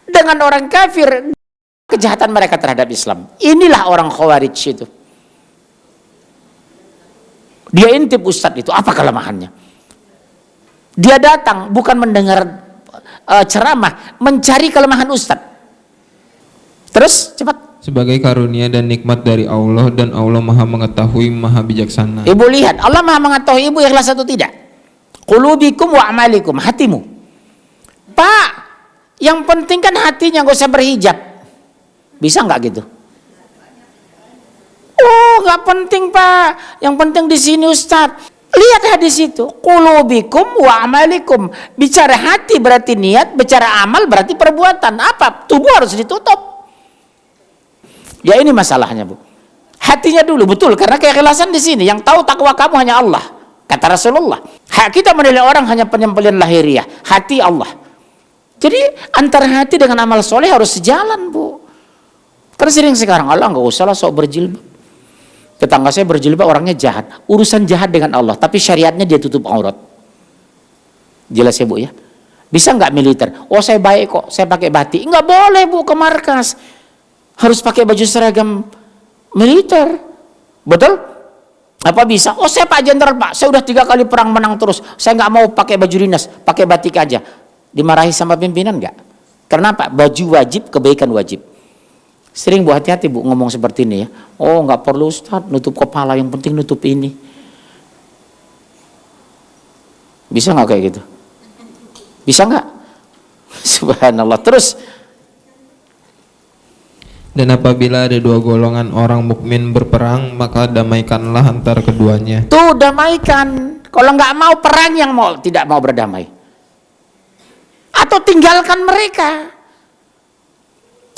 Dengan orang kafir, kejahatan mereka terhadap Islam. Inilah orang Khawarij itu. Dia intip Ustadz itu, apa kelemahannya? Dia datang bukan mendengar ceramah, mencari kelemahan Ustadz. Terus cepat. Sebagai karunia dan nikmat dari Allah, dan Allah Maha mengetahui, Maha bijaksana. Ibu lihat, Allah Maha mengetahui ibu ikhlas atau tidak. Qulubikum wa amalikum, hatimu. Pak, yang penting kan hatinya, gak usah berhijab. Bisa nggak gitu? Oh, nggak penting, Pak. Yang penting di sini, Ustadz. Lihat hadis itu. Qulubikum wa amalikum. Bicara hati berarti niat, bicara amal berarti perbuatan. Apa? Tubuh harus ditutup. Ya ini masalahnya, Bu. Hatinya dulu, betul, karena keikhlasan di sini. Yang tahu takwa kamu hanya Allah, kata Rasulullah. Hak kita menilai orang hanya penyembelihan lahiriah, hati Allah. Jadi antara hati dengan amal soleh harus sejalan, Bu. Karena sering sekarang, Allah nggak usah lah sok berjilbab. Tetangga saya berjilbab orangnya jahat. Urusan jahat dengan Allah, tapi syariatnya dia tutup aurat. Jelas ya, Bu ya? Bisa nggak militer? Oh, saya baik kok, saya pakai batik. Nggak boleh, Bu, ke markas. Harus pakai baju seragam militer. Betul? Apa bisa? Oh, saya Pak Jenderal, Pak, saya udah 3 kali perang menang terus, saya nggak mau pakai baju dinas, pakai batik aja. Dimarahi sama pimpinan nggak? Karena apa? Baju wajib, kebaikan wajib. Sering, Bu, hati-hati, Bu, ngomong seperti ini ya. Oh, nggak perlu, Ustadz, nutup kepala, yang penting nutup ini. Bisa nggak kayak gitu? Bisa nggak? Subhanallah. Terus, Dan apabila ada 2 golongan orang mukmin berperang, maka damaikanlah antara keduanya. tuh damaikan. Kalau nggak mau perang, yang tidak mau berdamai. Atau tinggalkan mereka.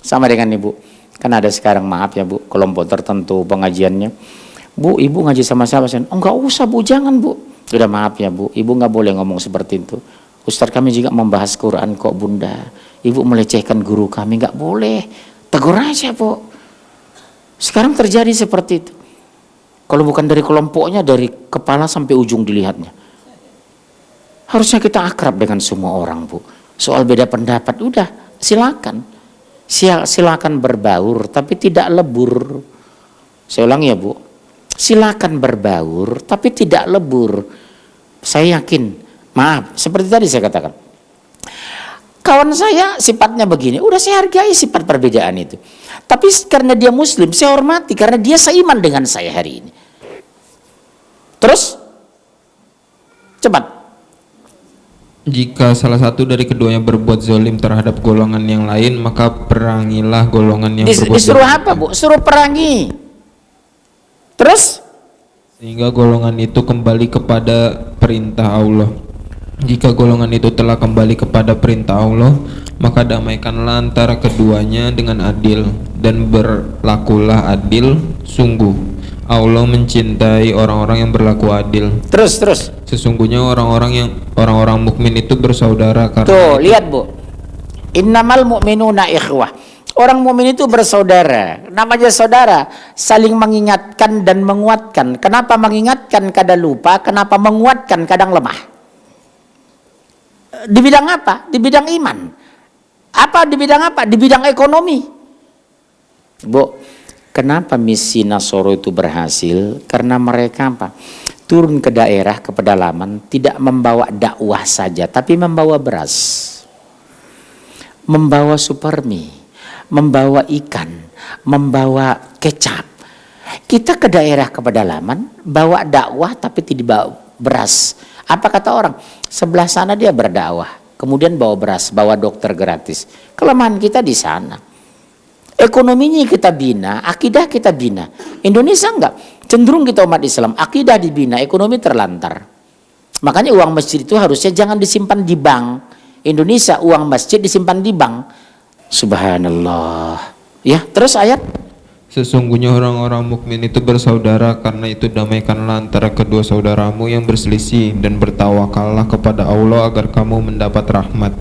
Sama dengan Ibu. Kan ada sekarang, maaf ya, Bu, kelompok tertentu pengajiannya. Bu, Ibu ngaji sama siapa? Oh, nggak usah, Bu, jangan, Bu. Sudah, maaf ya, Bu, Ibu nggak boleh ngomong seperti itu. Ustadz, kami juga membahas Quran kok, Bunda. Ibu melecehkan guru kami, nggak boleh. Tegur aja, Bu. Sekarang terjadi seperti itu. Kalau bukan dari kelompoknya, dari kepala sampai ujung dilihatnya. Harusnya kita akrab dengan semua orang, Bu. Soal beda pendapat, udah, silakan. Silakan berbaur, tapi tidak lebur. Saya ulang ya, Bu. Silakan berbaur, tapi tidak lebur. Saya yakin, maaf, seperti tadi saya katakan. Kawan saya sifatnya begini, udah saya hargai sifat perbedaan itu. Tapi karena dia muslim, saya hormati karena dia seiman dengan saya hari ini. Terus, cepat. Jika salah satu dari keduanya berbuat zalim terhadap golongan yang lain, maka perangilah golongan yang berbuat Disuruh zalim. apa, Bu? Suruh perangi. Terus? Sehingga golongan itu kembali kepada perintah Allah. Jika golongan itu telah kembali kepada perintah Allah, maka damaikanlah antara keduanya dengan adil, dan berlakulah adil. Sungguh Allah mencintai orang-orang yang berlaku adil. Terus. Sesungguhnya orang-orang mukmin itu bersaudara karena Tuh, itu. lihat Bu. Innamal mu'minuna ikhwah. Orang mukmin itu bersaudara. Namanya saudara, saling mengingatkan dan menguatkan. Kenapa mengingatkan kadang lupa, kenapa menguatkan kadang lemah? Di bidang apa? Di bidang iman. Di bidang apa? Di bidang ekonomi. Bu, kenapa misi Nasoro itu berhasil? Karena mereka apa? Turun ke daerah, ke pedalaman, tidak membawa dakwah saja, tapi membawa beras, membawa supermi, membawa ikan, membawa kecap. Kita ke daerah, ke pedalaman, bawa dakwah tapi tidak bawa beras. Apa kata orang? Sebelah sana dia berdakwah, kemudian bawa beras, bawa dokter gratis. Kelemahan kita di sana. Ekonominya kita bina, akidah kita bina. Indonesia enggak. Cenderung kita umat Islam, akidah dibina, ekonomi terlantar. Makanya uang masjid itu harusnya jangan disimpan di bank. Indonesia uang masjid disimpan di bank. Subhanallah. Ya, terus ayat. Sesungguhnya orang-orang mukmin itu bersaudara, karena itu damaikanlah antara kedua saudaramu yang berselisih dan bertawakallah kepada Allah agar kamu mendapat rahmat.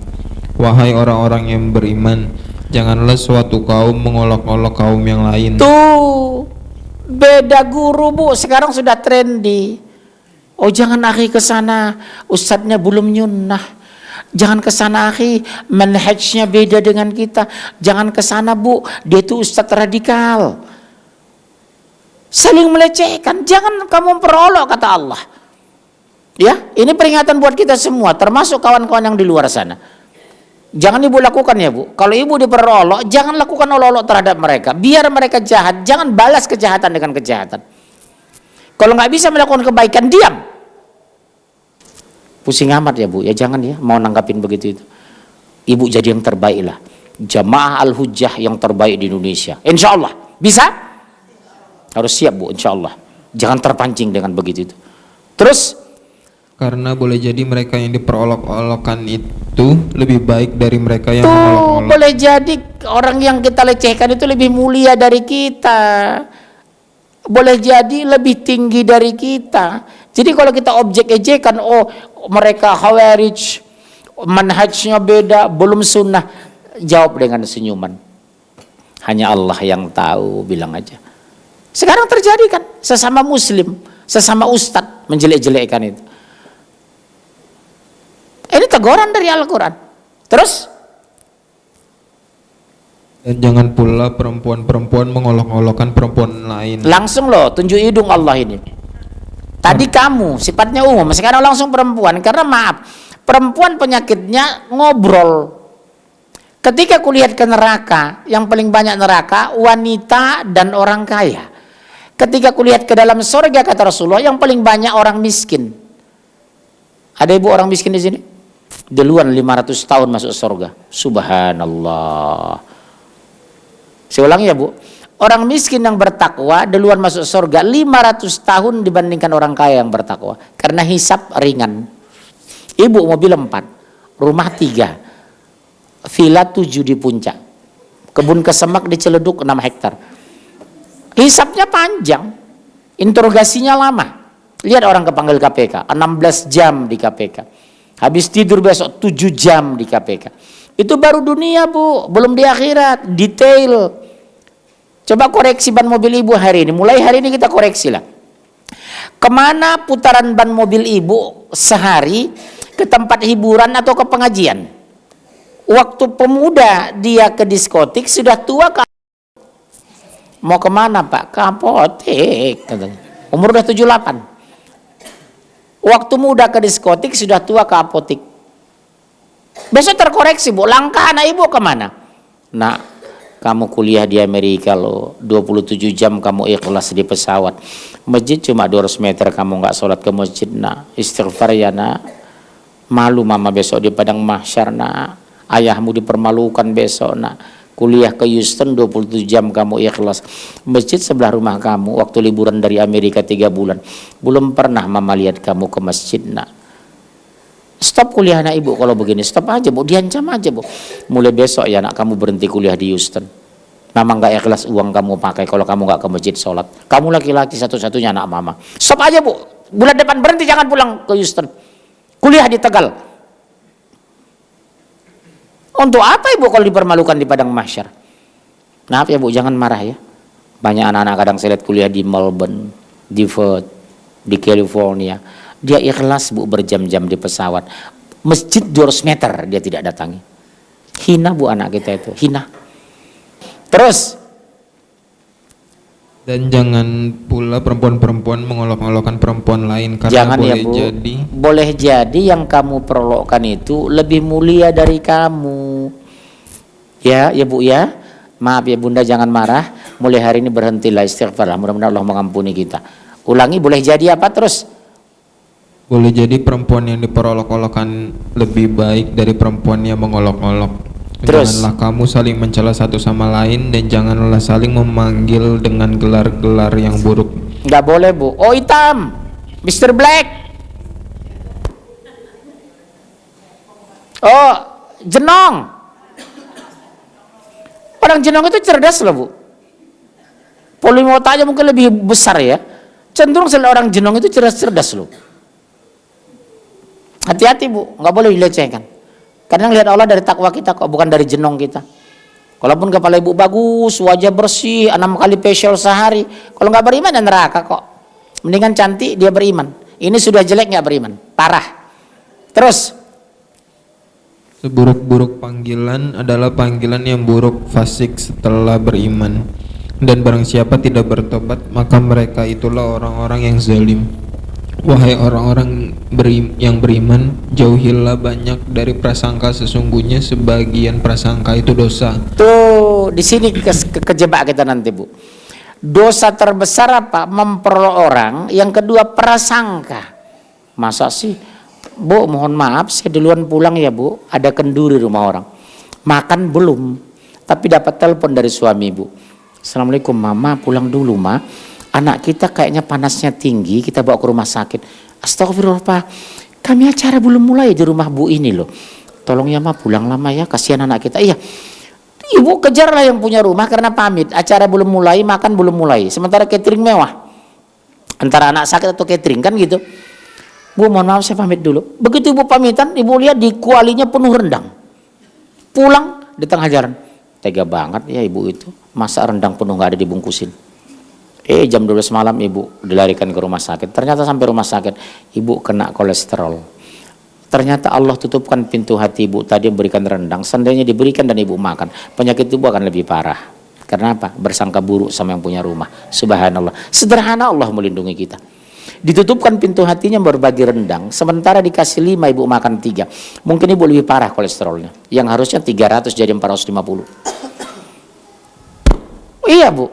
Wahai orang-orang yang beriman, janganlah suatu kaum mengolok-olok kaum yang lain. Tuh, beda guru Bu, sekarang sudah trendy. Oh jangan akhi ke sana, ustadznya belum nyunnah. Jangan ke sana akhi, manhajnya beda dengan kita. Jangan ke sana Bu, dia itu ustadz radikal. Saling melecehkan, jangan kamu memperolok kata Allah. Ya, ini peringatan buat kita semua, termasuk kawan-kawan yang di luar sana. Jangan ibu lakukan ya Bu. Kalau ibu diperolok, jangan lakukan olok-olok terhadap mereka. Biar mereka jahat, jangan balas kejahatan dengan kejahatan. Kalau nggak bisa melakukan kebaikan, diam. Pusing amat ya Bu, ya jangan ya, mau nanggapin begitu itu. Ibu jadi yang terbaik lah. Jamaah Al-Hujjah yang terbaik di Indonesia. Insya Allah. Bisa? Harus siap Bu, insya Allah. Jangan terpancing dengan begitu itu. Terus? Karena boleh jadi mereka yang diperolok-olokkan itu lebih baik dari mereka yang Tuh, mengolok-olok. boleh jadi orang yang kita lecehkan itu lebih mulia dari kita. Boleh jadi lebih tinggi dari kita. Jadi kalau kita objek ejekan, oh mereka khawarij, manhajnya beda, belum sunnah, jawab dengan senyuman. Hanya Allah yang tahu, bilang aja. Sekarang terjadi kan, sesama muslim, sesama ustadz menjelek-jelekkan itu. Ini teguran dari Al-Quran. Terus? Dan jangan pula perempuan-perempuan mengolok-olokkan perempuan lain. Langsung loh, tunjuk hidung Allah ini. Tadi kamu, sifatnya umum, sekarang langsung perempuan. Karena maaf, perempuan penyakitnya ngobrol. Ketika kulihat ke neraka, yang paling banyak neraka, wanita dan orang kaya. Ketika kulihat ke dalam surga, kata Rasulullah, yang paling banyak orang miskin. Ada ibu orang miskin di sini? Duluan 500 tahun masuk surga. Subhanallah. Saya ulangi ya Bu. Orang miskin yang bertakwa duluan masuk surga 500 tahun dibandingkan orang kaya yang bertakwa. Karena hisab ringan. Ibu mobil 4, rumah 3, villa 7 di puncak, kebun kesemak di Ciledug 6 hektar. Hisabnya panjang, interogasinya lama. Lihat orang kepanggil KPK, 16 jam di KPK. Habis tidur besok 7 jam di KPK. Itu baru dunia Bu, belum di akhirat, detail. Coba koreksi ban mobil ibu hari ini. Mulai hari ini kita koreksi lah. Kemana putaran ban mobil ibu sehari? Ke tempat hiburan atau ke pengajian? Waktu pemuda dia ke diskotik, sudah tua ke... Mau kemana Pak? Ke apotek. Umur udah 78. Waktu muda ke diskotik, sudah tua ke apotek. Besok terkoreksi Bu. Langkah anak ibu kemana? Nah, kamu kuliah di Amerika loh, 27 jam kamu ikhlas di pesawat. Masjid cuma 200 meter, kamu nggak sholat ke masjid. Nah, istighfar ya nak. Malu mama besok di padang mahsyar nak. Ayahmu dipermalukan besok nak. Kuliah ke Houston 27 jam kamu ikhlas. Masjid sebelah rumah kamu, waktu liburan dari Amerika 3 bulan. Belum pernah mama lihat kamu ke masjid nak. Stop kuliah anak ibu kalau begini, stop aja Bu, diancam aja Bu. Mulai besok ya nak kamu berhenti kuliah di Houston. Mama nggak ikhlas uang kamu pakai kalau kamu nggak ke masjid sholat. Kamu laki-laki satu-satunya anak mama. Stop aja bu. Bulan depan berhenti, jangan pulang ke Houston. Kuliah di Tegal. Untuk apa ibu kalau dipermalukan di padang mahsyar? Maaf ya bu, jangan marah ya. Banyak anak-anak kadang saya lihat kuliah di Melbourne, di Perth, di California. Dia ikhlas bu berjam-jam di pesawat. Masjid 200 meter dia tidak datangi. Hina bu anak kita itu, hina. Terus. Dan jangan pula perempuan-perempuan mengolok-olokkan perempuan lain, karena Jangan boleh ya bu, jadi boleh jadi yang kamu perolokkan itu lebih mulia dari kamu. Ya bu ya. Maaf ya bunda, jangan marah. Mulai hari ini berhentilah, istighfarlah. Mudah-mudahan Allah mengampuni kita. Ulangi, boleh jadi apa terus? boleh jadi perempuan yang diperolok-olokkan lebih baik dari perempuan yang mengolok-olok. Terus? Janganlah kamu saling mencela satu sama lain, dan janganlah saling memanggil dengan gelar-gelar yang buruk. Nggak boleh bu. Oh hitam, Mr. Black. Oh jenong. Orang jenong itu cerdas loh bu. Polimota aja mungkin lebih besar ya. Cenderung orang jenong itu cerdas loh. Hati-hati bu, nggak boleh dilecehkan. Karena lihat Allah dari takwa kita kok, bukan dari jenong kita. Kalaupun kepala ibu bagus, wajah bersih, 6 kali facial sehari, kalau nggak beriman ya neraka kok. Mendingan cantik dia beriman. Ini sudah jelek nggak beriman, parah. Terus. Seburuk-buruk panggilan adalah panggilan yang buruk fasik setelah beriman. Dan barang siapa tidak bertobat, maka mereka itulah orang-orang yang zalim. Wahai orang-orang yang beriman, jauhilah banyak dari prasangka, sesungguhnya sebagian prasangka itu dosa. Tuh, di sini kejebak kita nanti bu. Dosa terbesar apa? Memperolok orang. Yang kedua prasangka. Masa sih? Bu, mohon maaf, saya duluan pulang ya bu. Ada kenduri rumah orang. Makan belum, tapi dapat telepon dari suami bu. Assalamualaikum mama, pulang dulu ma. Anak kita kayaknya panasnya tinggi, kita bawa ke rumah sakit. Astagfirullah pak, kami acara belum mulai di rumah bu ini loh. Tolong ya ma, pulang lama ya, kasihan anak kita. Iya, ibu kejarlah yang punya rumah karena pamit. Acara belum mulai, makan belum mulai. Sementara catering mewah. Antara anak sakit atau catering kan gitu. Bu mohon maaf saya pamit dulu. Begitu ibu pamitan, ibu lihat di kualinya penuh rendang. Pulang di tengah jalan. Tega banget ya ibu itu. Masa rendang penuh gak ada dibungkusin. Jam 12 malam ibu dilarikan ke rumah sakit. Ternyata sampai rumah sakit ibu kena kolesterol. Ternyata Allah tutupkan pintu hati ibu. Tadi memberikan rendang, seandainya diberikan dan ibu makan, penyakit ibu akan lebih parah. Karena apa? Bersangka buruk sama yang punya rumah. Subhanallah. Sederhana Allah melindungi kita. Ditutupkan pintu hatinya berbagi rendang, sementara dikasih 5 ibu makan 3. Mungkin ibu lebih parah kolesterolnya. Yang harusnya 300 jadi 450. Iya bu.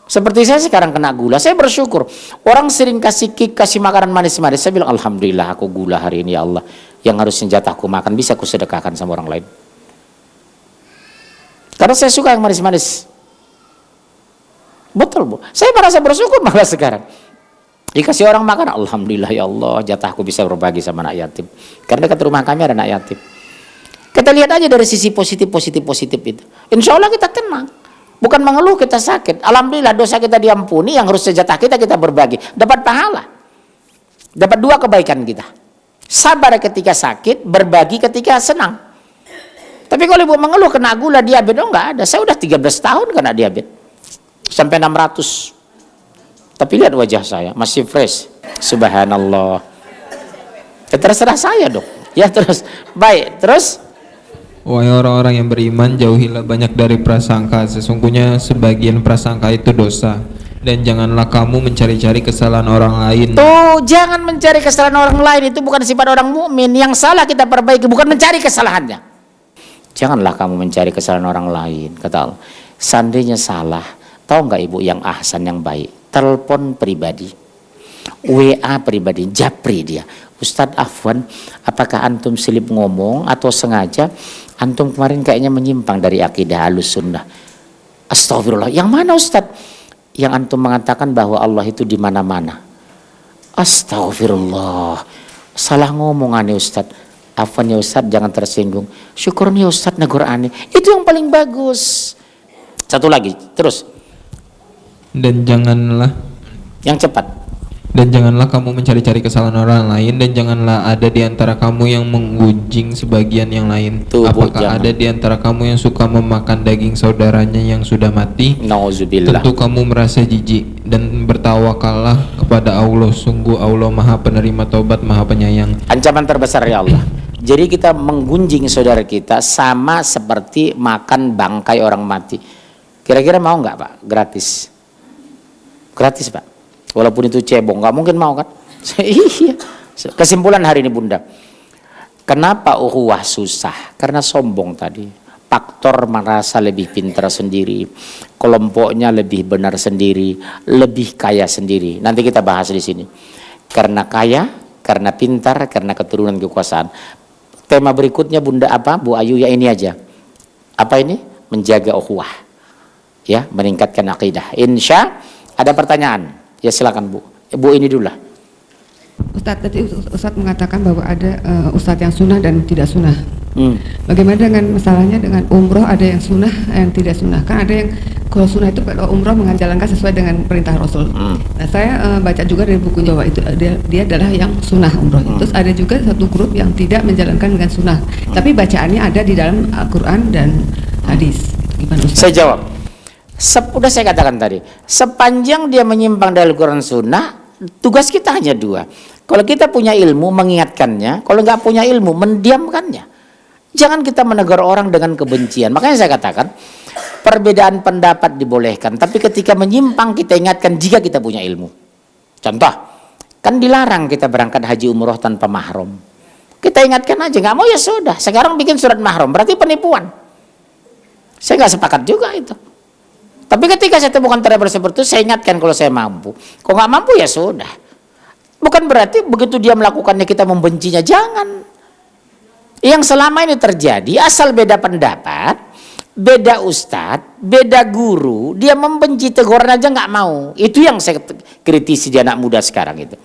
Seperti saya sekarang kena gula, saya bersyukur. Orang sering kasih kick, kasih makanan manis-manis, saya bilang alhamdulillah aku gula hari ini ya Allah. Yang harusnya jatahku makan bisa aku sedekahkan sama orang lain. Karena saya suka yang manis-manis. Betul bu. Saya merasa bersyukur malah sekarang. Dikasih orang makan, alhamdulillah ya Allah, jatahku bisa berbagi sama anak yatim. Karena dekat rumah kami ada anak yatim. Kita lihat aja dari sisi positif itu. Insya Allah kita tenang. Bukan mengeluh kita sakit. Alhamdulillah dosa kita diampuni, yang harus jatah kita berbagi. Dapat pahala. Dapat 2 kebaikan kita. Sabar ketika sakit, berbagi ketika senang. Tapi kalau ibu mengeluh kena gula, diabetes, oh enggak ada. Saya udah 13 tahun kena diabetes. Sampai 600. Tapi lihat wajah saya, masih fresh. Subhanallah. Ya, terserah saya dong. Ya terus, baik, terus. Wahai orang-orang yang beriman, jauhilah banyak dari prasangka, sesungguhnya sebagian prasangka itu dosa. Dan janganlah kamu mencari-cari kesalahan orang lain. Tuh, jangan mencari kesalahan orang lain, itu bukan sifat orang mukmin. Yang salah kita perbaiki, bukan mencari kesalahannya. Janganlah kamu mencari kesalahan orang lain, kata Allah. Seandainya salah, tahu nggak ibu yang ahsan yang baik? Telepon pribadi, WA pribadi, japri dia. Ustadz Afwan, apakah antum silip ngomong atau sengaja? Antum kemarin kayaknya menyimpang dari akidah Ahlussunnah. Astagfirullah. Yang mana Ustadz? Yang antum mengatakan bahwa Allah itu di mana-mana. Astagfirullah. Salah ngomong aneh Ustadz. Afwan ya Ustadz, jangan tersinggung. Syukurnya Ustadz negur aneh. Itu yang paling bagus. Satu lagi, terus. Dan janganlah Yang cepat. Dan janganlah kamu mencari-cari kesalahan orang lain, dan janganlah ada di antara kamu yang menggunjing sebagian yang lain. Tuh, Bu, Apakah jangan. ada di antara kamu yang suka memakan daging saudaranya yang sudah mati? Nauzubillah. Tentu kamu merasa jijik, dan bertawakallah kepada Allah. Sungguh Allah Maha Penerima Taubat, Maha Penyayang. Ancaman terbesar ya Allah. Jadi kita menggunjing saudara kita sama seperti makan bangkai orang mati. Kira-kira mau nggak Pak? Gratis. Gratis Pak. Walaupun itu cebong, nggak mungkin mau kan? Iya. Kesimpulan hari ini Bunda, kenapa ukhuwah susah? Karena sombong tadi. Faktor merasa lebih pintar sendiri, kelompoknya lebih benar sendiri, lebih kaya sendiri. Nanti kita bahas di sini. Karena kaya, karena pintar, karena keturunan kekuasaan. Tema berikutnya Bunda apa? Bu Ayu ya ini aja. Apa ini? Menjaga ukhuwah. Ya, meningkatkan akidah. Insya ada pertanyaan. Ya silakan Bu. Bu ini dulu lah. Ustadz, tadi Ustadz mengatakan bahwa ada Ustadz yang sunnah dan tidak sunnah. Bagaimana dengan masalahnya dengan umroh, ada yang sunnah, yang tidak sunnah? Kan ada yang kalau sunnah itu kalau umroh menjalankan sesuai dengan perintah Rasul. Nah saya baca juga dari buku Jawa itu dia adalah yang sunnah umroh. Terus ada juga satu grup yang tidak menjalankan dengan sunnah, tapi bacaannya ada di dalam Al-Quran dan hadis. Gimana Ustadz? Saya jawab. Udah saya katakan tadi, sepanjang dia menyimpang dari Al-Quran Sunnah, tugas kita hanya dua. Kalau kita punya ilmu, mengingatkannya. Kalau nggak punya ilmu, mendiamkannya. Jangan kita menegur orang dengan kebencian. Makanya saya katakan, perbedaan pendapat dibolehkan. Tapi ketika menyimpang, kita ingatkan jika kita punya ilmu. Contoh, kan dilarang kita berangkat haji umroh tanpa mahram. Kita ingatkan aja, nggak mau ya sudah. Sekarang bikin surat mahram, berarti penipuan. Saya nggak sepakat juga itu. Tapi ketika saya temukan driver seperti itu, saya ingatkan kalau saya mampu. Kalau nggak mampu ya sudah. Bukan berarti begitu dia melakukannya kita membencinya, jangan. Yang selama ini terjadi, asal beda pendapat, beda ustadz, beda guru, dia membenci, teguran aja nggak mau. Itu yang saya kritisi di anak muda sekarang itu.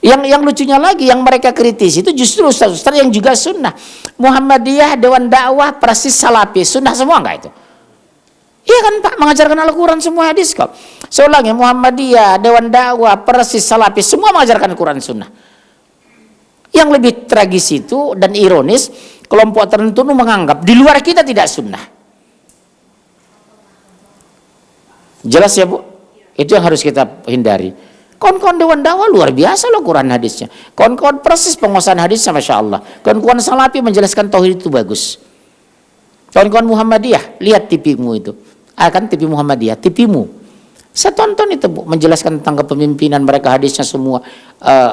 Yang lucunya lagi, yang mereka kritisi itu justru ustadz-ustadz yang juga sunnah. Muhammadiyah, Dewan Dakwah, Persis Salafi, sunnah semua nggak itu? Iya kan Pak, mengajarkan Al-Quran semua hadis kok. Saya ulangi, Muhammadiyah, Dewan Dakwah, Persis Salafi, semua mengajarkan Al-Quran sunnah. Yang lebih tragis itu dan ironis, kelompok tertentu menganggap di luar kita tidak sunnah. Jelas ya Bu? Itu yang harus kita hindari. Kawan-kawan Dewan Dakwah luar biasa loh Quran hadisnya. Kawan-kawan Persis penguasaan hadisnya Masya Allah. Kawan-kawan Salafi menjelaskan tauhid itu bagus. Kawan-kawan Muhammadiyah, lihat TV-mu itu. Akan TV Muhammadiyah, TV-mu. Saya tonton itu Bu, menjelaskan tentang kepemimpinan mereka, hadisnya semua,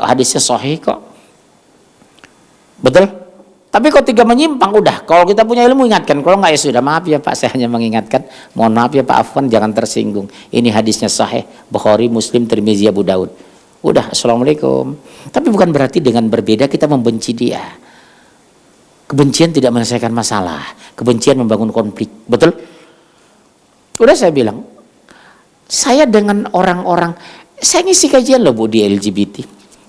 hadisnya sahih kok. Betul? Tapi kalau tiga menyimpang, udah. Kalau kita punya ilmu ingatkan, kalau nggak ya sudah, maaf ya Pak, saya hanya mengingatkan. Mohon maaf ya Pak, afwan, jangan tersinggung. Ini hadisnya sahih, Bukhari, Muslim, Tirmizi, Abu Daud. Udah, assalamualaikum. Tapi bukan berarti dengan berbeda kita membenci dia. Kebencian tidak menyelesaikan masalah. Kebencian membangun konflik. Betul? Udah saya bilang, saya dengan orang-orang, saya ngisi kajian loh Bu di LGBT,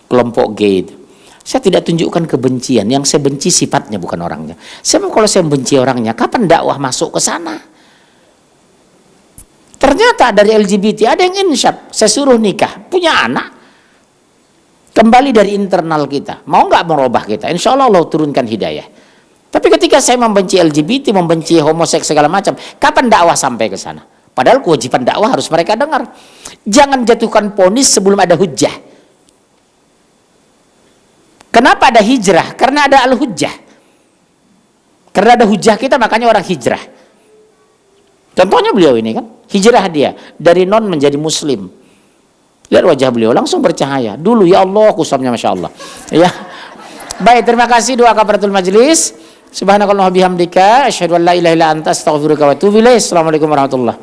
kelompok gay itu. Saya tidak tunjukkan kebencian, yang saya benci sifatnya bukan orangnya. Sebab kalau saya membenci orangnya, kapan dakwah masuk ke sana? Ternyata dari LGBT ada yang insyaf, saya suruh nikah, punya anak. Kembali dari internal kita, mau nggak merubah kita? Insya Allah Allah turunkan hidayah. Tapi ketika saya membenci LGBT, membenci homoseks segala macam, kapan dakwah sampai ke sana? Padahal kewajiban dakwah harus mereka dengar. Jangan jatuhkan vonis sebelum ada hujjah. Kenapa ada hijrah? Karena ada al-hujjah. Karena ada hujjah kita, makanya orang hijrah. Contohnya beliau ini kan, hijrah dia dari non menjadi muslim. Lihat wajah beliau langsung bercahaya. Dulu ya Allah kusamnya Masya Allah. Ya. Baik, terima kasih doa kafaratul majlis. Subhanakallahumma bihamdika asyhadu an la ilaha illa anta astaghfiruka wa atubu ilaik. Assalamualaikum warahmatullahi